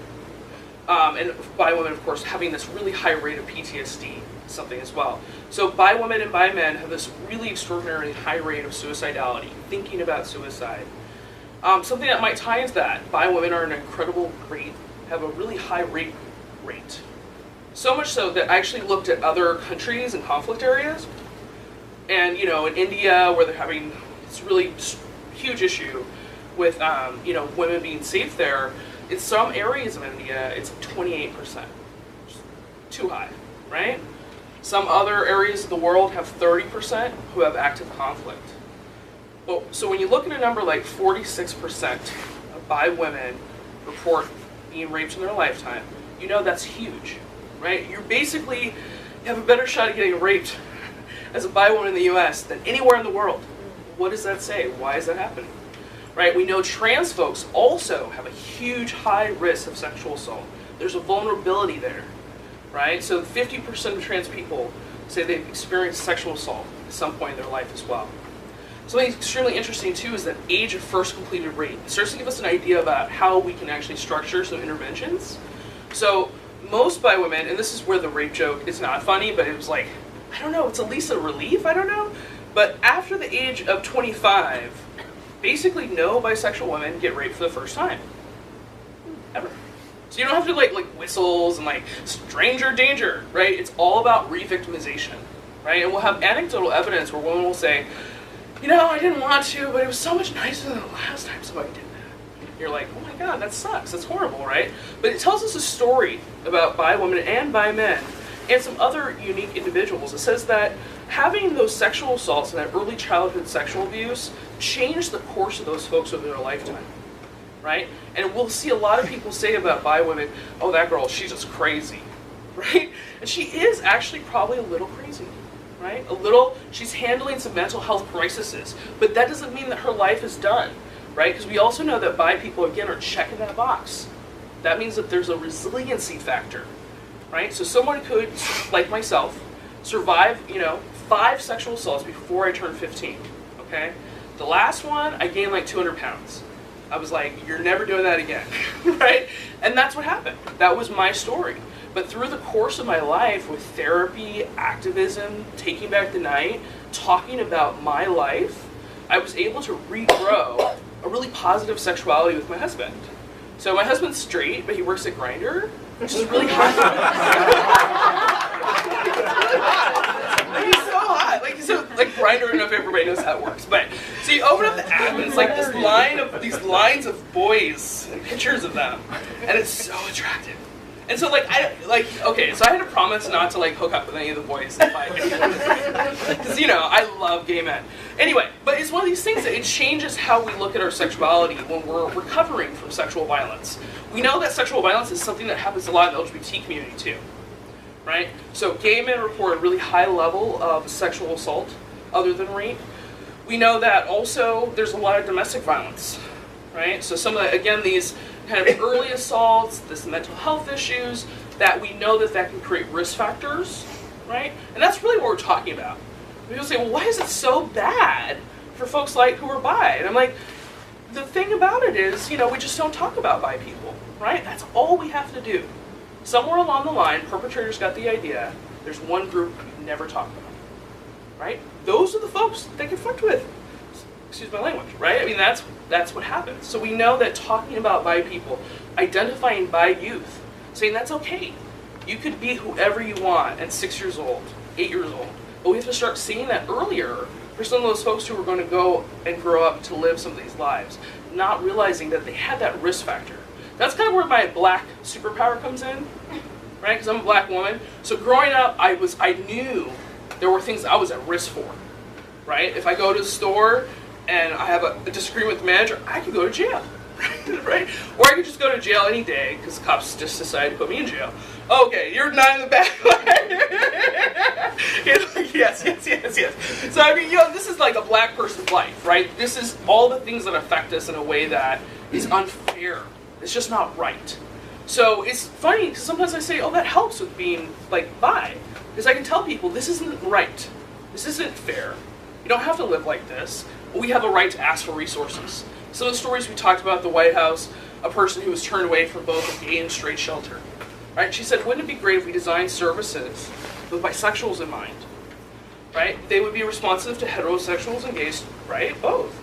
[SPEAKER 5] And bi women, of course, having this really high rate of PTSD, something as well. So bi women and bi men have this really extraordinarily high rate of suicidality, thinking about suicide. Something that might tie into that, bi women are an incredible rate, have a really high rate. So much so that I actually looked at other countries and conflict areas, and in India, where they're having this really huge issue with women being safe there, in some areas of India it's 28%, too high, right? Some other areas of the world have 30% who have active conflict. Well, so when you look at a number like 46% of bi women report being raped in their lifetime, that's huge, right? You basically have a better shot at getting raped as a bi woman in the US than anywhere in the world. What does that say? Why is that happening? Right? We know trans folks also have a huge high risk of sexual assault. There's a vulnerability there, right? So 50% of trans people say they've experienced sexual assault at some point in their life as well. Something extremely interesting too is that age of first completed rape. It starts to give us an idea about how we can actually structure some interventions. So most bi women, and this is where the rape joke is not funny, but it was like, I don't know, it's at least a relief, I don't know. But after the age of 25, basically no bisexual women get raped for the first time. Ever. So you don't have to like whistles and like stranger danger, right? It's all about re-victimization, right? And we'll have anecdotal evidence where women will say, I didn't want to, but it was so much nicer than the last time somebody did that. You're like, oh my God, that sucks, that's horrible, right? But it tells us a story about bi women and bi men and some other unique individuals. It says that having those sexual assaults and that early childhood sexual abuse changed the course of those folks over their lifetime, right? And we'll see a lot of people say about bi women, oh, that girl, she's just crazy, right? And she is actually probably a little crazy, right? She's handling some mental health crises, but that doesn't mean that her life is done, right? Because we also know that bi people, again, are checking that box. That means that there's a resiliency factor, right? So someone could, like myself, survive, 5 sexual assaults before I turned 15, okay? The last one, I gained like 200 pounds. I was like, you're never doing that again, right? And that's what happened. That was my story. But through the course of my life with therapy, activism, taking back the night, talking about my life, I was able to regrow a really positive sexuality with my husband. So my husband's straight, but he works at Grindr, which is really hot. He's so hot. Like Grindr, I don't know if everybody knows how it works, but so you open up the app and it's like these lines of boys and pictures of them, and it's so attractive. And so okay, so I had to promise not to like hook up with any of the boys if I because I love gay men. Anyway, but it's one of these things that it changes how we look at our sexuality when we're recovering from sexual violence. We know that sexual violence is something that happens a lot in the LGBT community too, right? So gay men report a really high level of sexual assault other than rape. We know that also there's a lot of domestic violence, right? So some of the, again, these kind of early assaults, this mental health issues, that we know that can create risk factors, right? And that's really what we're talking about. People say, well, why is it so bad for folks like who are bi? And I'm like, the thing about it is, we just don't talk about bi people, right? That's all we have to do. Somewhere along the line, perpetrators got the idea, there's one group we never talk about, right? Those are the folks they get fucked with. Excuse my language, right? I mean, that's what happens. So we know that talking about bi people, identifying bi youth, saying that's okay. You could be whoever you want at 6 years old, 8 years old. But we have to start seeing that earlier for some of those folks who are going to go and grow up to live some of these lives, not realizing that they had that risk factor. That's kind of where my black superpower comes in, right? Because I'm a black woman. So growing up, I knew there were things I was at risk for, right? If I go to the store and I have a disagreement with the manager, I could go to jail, right? Or I could just go to jail any day because cops just decided to put me in jail. Okay, you're not in the back. Yes. So I mean, this is like a black person's life, right? This is all the things that affect us in a way that is unfair. It's just not right. So it's funny because sometimes I say, oh, that helps with being like bi, because I can tell people this isn't right. This isn't fair. You don't have to live like this. We have a right to ask for resources. Some of the stories we talked about at the White House, a person who was turned away from both a gay and straight shelter. Right? She said, wouldn't it be great if we designed services with bisexuals in mind? Right? They would be responsive to heterosexuals and gays, right? Both.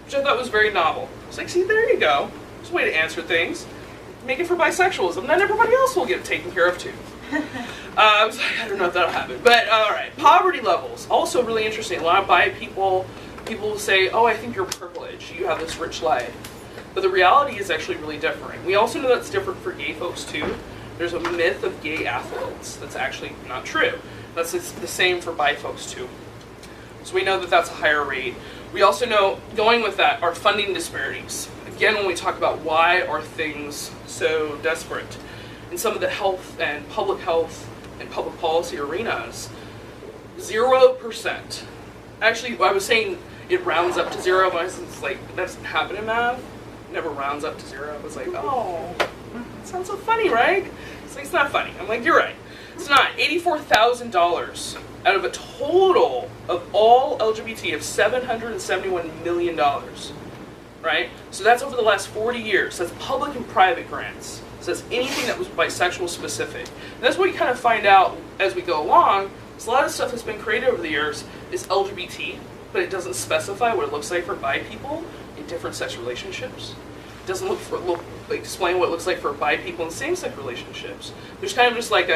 [SPEAKER 5] Which I thought was very novel. I was like, see, there you go. There's a way to answer things. Make it for bisexuals, and then everybody else will get taken care of too. I was like, I don't know if that'll happen. But all right, poverty levels, also really interesting. A lot of bi people will say, oh, I think you're privileged. You have this rich life. But the reality is actually really different. We also know that's different for gay folks too. There's a myth of gay affluence that's actually not true. That's the same for bi folks too. So we know that that's a higher rate. We also know, going with that, are funding disparities. Again, when we talk about why are things so desperate, in some of the health and public policy arenas, 0%. Actually, I was saying it rounds up to 0, but it's like, that doesn't happen in math. It never rounds up to 0. I was like, oh, it sounds so funny, right? It's like, it's not funny. I'm like, you're right. It's not. $84,000 out of a total of all LGBT of $771 million, right? So that's over the last 40 years. That's public and private grants. So that's anything that was bisexual specific. And that's what you kind of find out as we go along. There's a lot of stuff that's been created over the years is LGBT, but it doesn't specify what it looks like for bi people in different sex relationships. It doesn't explain what it looks like for bi people in same-sex relationships. There's kind of just like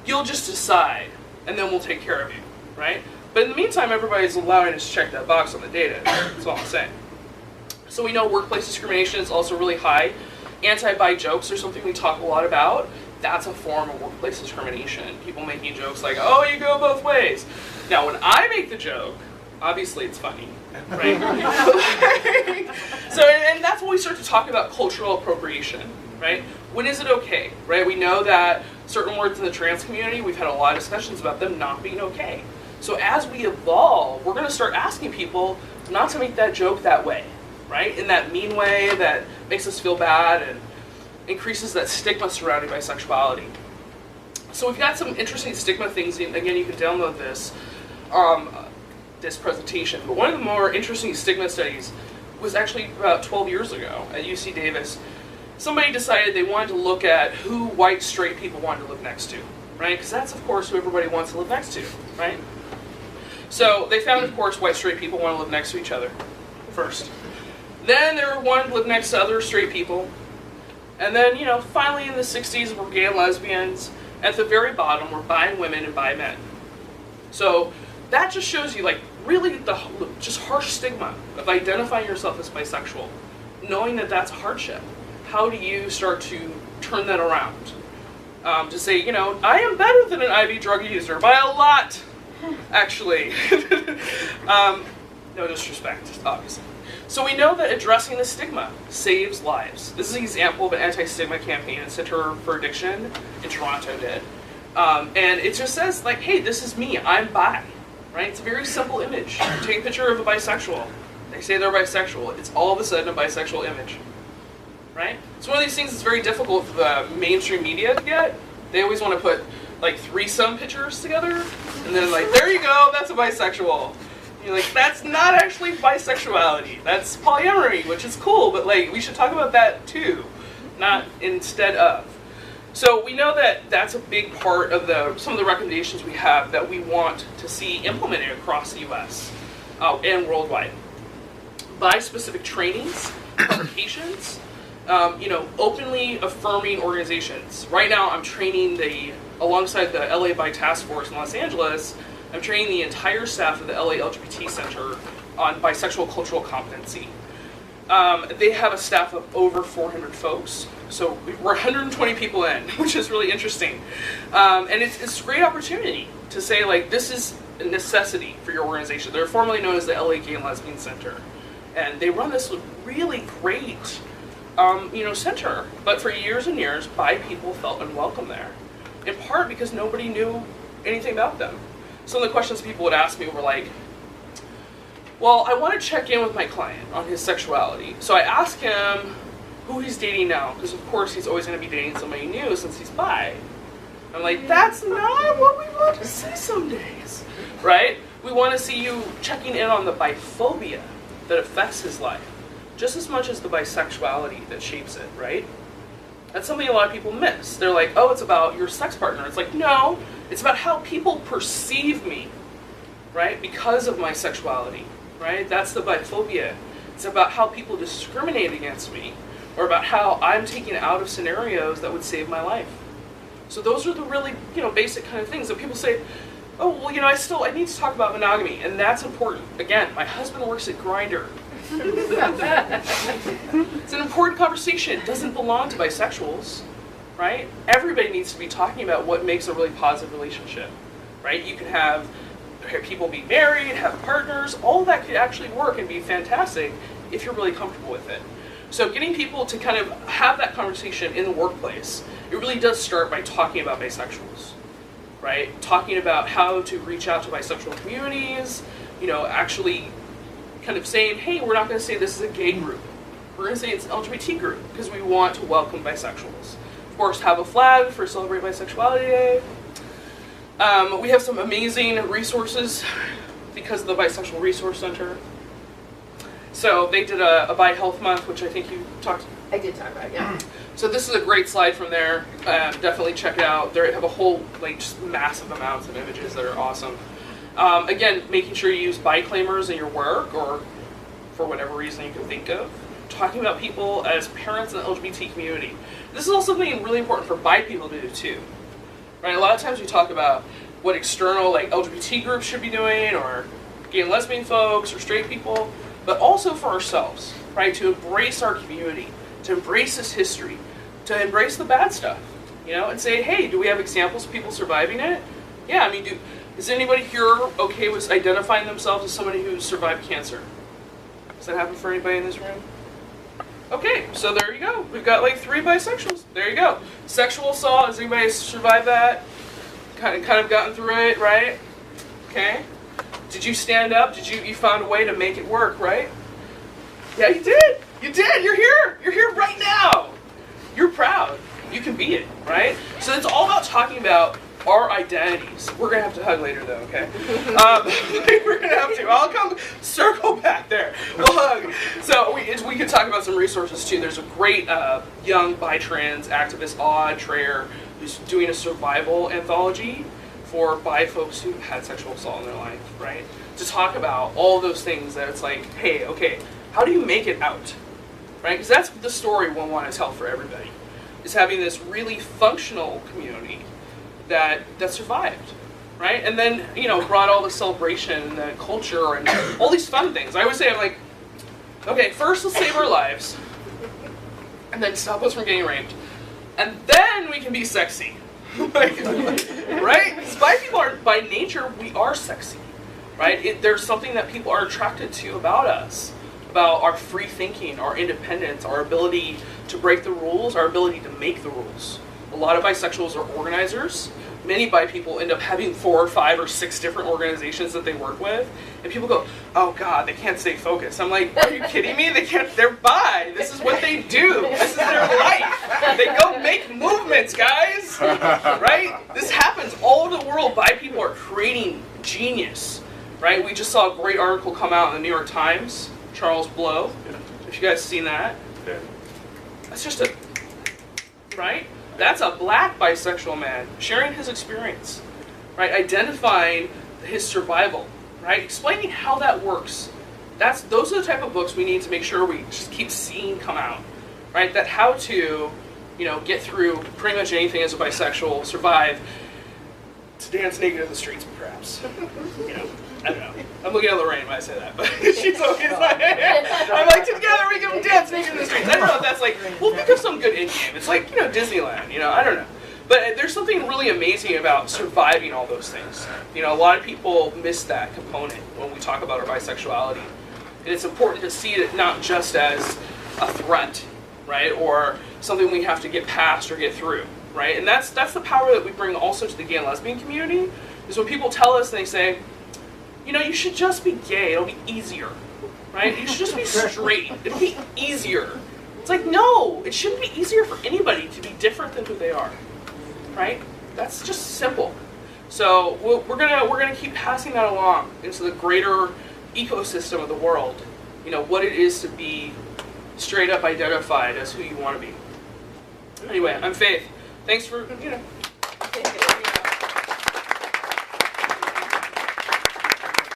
[SPEAKER 5] you'll just decide, and then we'll take care of you, right? But in the meantime, everybody's allowing us to check that box on the data. That's all I'm saying. So we know workplace discrimination is also really high. Anti-bi jokes are something we talk a lot about. That's a form of workplace discrimination. People making jokes like, oh, you go both ways. Now, when I make the joke, obviously it's funny, right? So, and that's when we start to talk about cultural appropriation, right? When is it okay, right? We know that certain words in the trans community, we've had a lot of discussions about them not being okay. So as we evolve, we're going to start asking people not to make that joke that way, right? In that mean way that makes us feel bad and increases that stigma surrounding bisexuality. So we've got some interesting stigma things. Again, you can download this presentation. But one of the more interesting stigma studies was actually about 12 years ago at UC Davis. somebody decided they wanted to look at who white straight people wanted to live next to, right? Because that's, of course, who everybody wants to live next to, right? So they found, of course, white straight people want to live next to each other first. Then they were wanting to live next to other straight people. And then, finally in the 60s were gay and lesbians. At the very bottom were bi women and bi men. So that just shows you, really the just harsh stigma of identifying yourself as bisexual. Knowing that that's a hardship. How do you start to turn that around? To say, I am better than an IV drug user by a lot, actually. No disrespect, obviously. So we know that addressing the stigma saves lives. This is an example of an anti-stigma campaign that Center for Addiction in Toronto did. And it just says, hey, this is me, I'm bi, right? It's a very simple image. You take a picture of a bisexual. They say they're bisexual. It's all of a sudden a bisexual image, right? It's one of these things that's very difficult for the mainstream media to get. They always want to put, threesome pictures together, and then, there you go, that's a bisexual. You're that's not actually bisexuality. That's polyamory, which is cool, but we should talk about that too, not instead of. So we know that that's a big part of some of the recommendations we have that we want to see implemented across the U.S. And worldwide. Bi-specific trainings, publications, openly affirming organizations. Right now, I'm training alongside the LA Bi Task Force in Los Angeles. I'm training the entire staff of the LA LGBT Center on bisexual cultural competency. They have a staff of over 400 folks, so we're 120 people in, which is really interesting. And it's a great opportunity to say, this is a necessity for your organization. They're formerly known as the LA Gay and Lesbian Center. And they run this really great, center. But for years and years, bi people felt unwelcome there. In part because nobody knew anything about them. Some of the questions people would ask me were well, I want to check in with my client on his sexuality. So I ask him who he's dating now, because of course he's always going to be dating somebody new since he's bi. I'm that's not what we want to see some days, right? We want to see you checking in on the biphobia that affects his life, just as much as the bisexuality that shapes it, right? That's something a lot of people miss. They're oh, it's about your sex partner. It's no, it's about how people perceive me, right? Because of my sexuality, right? That's the biphobia. It's about how people discriminate against me, or about how I'm taken out of scenarios that would save my life. So those are the really, basic kind of things that people say, oh, well, I need to talk about monogamy, and that's important. Again, my husband works at Grindr. It's an important conversation. It doesn't belong to bisexuals, right? Everybody needs to be talking about what makes a really positive relationship, right? You can have people be married, have partners, all that could actually work and be fantastic if you're really comfortable with it. So getting people to kind of have that conversation in the workplace, it really does start by talking about bisexuals, right? Talking about how to reach out to bisexual communities, actually kind of saying, hey, we're not going to say this is a gay group. We're going to say it's an LGBT group because we want to welcome bisexuals. Of course, have a flag for Celebrate Bisexuality Day. We have some amazing resources because of the Bisexual Resource Center. So they did a Bi Health Month, which I think you talked.
[SPEAKER 6] I did talk about, yeah.
[SPEAKER 5] So this is a great slide from there. Definitely check it out. They have a whole, just massive amounts of images that are awesome. Again, making sure you use bi-claimers in your work, or for whatever reason you can think of. Talking about people as parents in the LGBT community. This is also something really important for bi people to do too. Right? A lot of times we talk about what external LGBT groups should be doing, or gay and lesbian folks, or straight people, but also for ourselves, right? To embrace our community, to embrace this history, to embrace the bad stuff, and say, hey, do we have examples of people surviving it? Yeah, is anybody here okay with identifying themselves as somebody who's survived cancer? Does that happen for anybody in this room? Okay, so there you go. We've got 3 bisexuals. There you go. Sexual assault, has anybody survived that? Kind of gotten through it, right? Okay. Did you stand up? You found a way to make it work, right? Yeah, you did. You did. You're here. You're here right now. You're proud. You can be it, right? So it's all about talking about our identities. We're gonna have to hug later, though. Okay? We're gonna have to. I'll come circle back there. We'll hug. So we could talk about some resources too. There's a great young bi-trans activist, Aude Traer, who's doing a survival anthology for bi folks who've had sexual assault in their life, right? To talk about all those things that it's like, hey, okay, how do you make it out, right? Because that's the story we'll want to tell for everybody, is having this really functional community that survived, right? And then, you know, brought all the celebration and the culture and all these fun things. I always say, I'm like, okay, first let's save our lives, and then stop us from getting raped, and then we can be sexy. Like, right? Because bi people are, by nature, we are sexy, right? There's something that people are attracted to about us, about our free thinking, our independence, our ability to break the rules, our ability to make the rules. A lot of bisexuals are organizers. Many bi people end up having 4 or 5 or 6 different organizations that they work with, and people go, "Oh God, they can't stay focused." I'm like, "Are you kidding me? They can't. They're bi. This is what they do. This is their life. They go make movements, guys. Right? This happens all over the world. Bi people are creating genius. Right? We just saw a great article come out in the New York Times. Charles Blow. If you guys seen that, that's just a right. That's a black bisexual man sharing his experience, right? Identifying his survival, right? Explaining how that works. Those are the type of books we need to make sure we just keep seeing come out, right? That how to, you know, get through pretty much anything as a bisexual, survive, to dance naked in the streets, perhaps. You know, I don't know. I'm looking at Lorraine when I say that, but she's always like, I'm like, together we can dance naked in the streets. I don't know if that's like, we'll think of some good in game. It's like, you know, Disneyland, you know, I don't know. But there's something really amazing about surviving all those things. You know, a lot of people miss that component when we talk about our bisexuality. And it's important to see it not just as a threat, right? Or something we have to get past or get through, right? And that's the power that we bring also to the gay and lesbian community, is when people tell us and they say, you know, you should just be gay, it'll be easier, right? You should just be straight, it'll be easier. It's like, no, it shouldn't be easier for anybody to be different than who they are, right? That's just simple. So we're gonna keep passing that along into the greater ecosystem of the world. You know, what it is to be straight up identified as who you want to be. Anyway, I'm Faith. Thanks for, you know.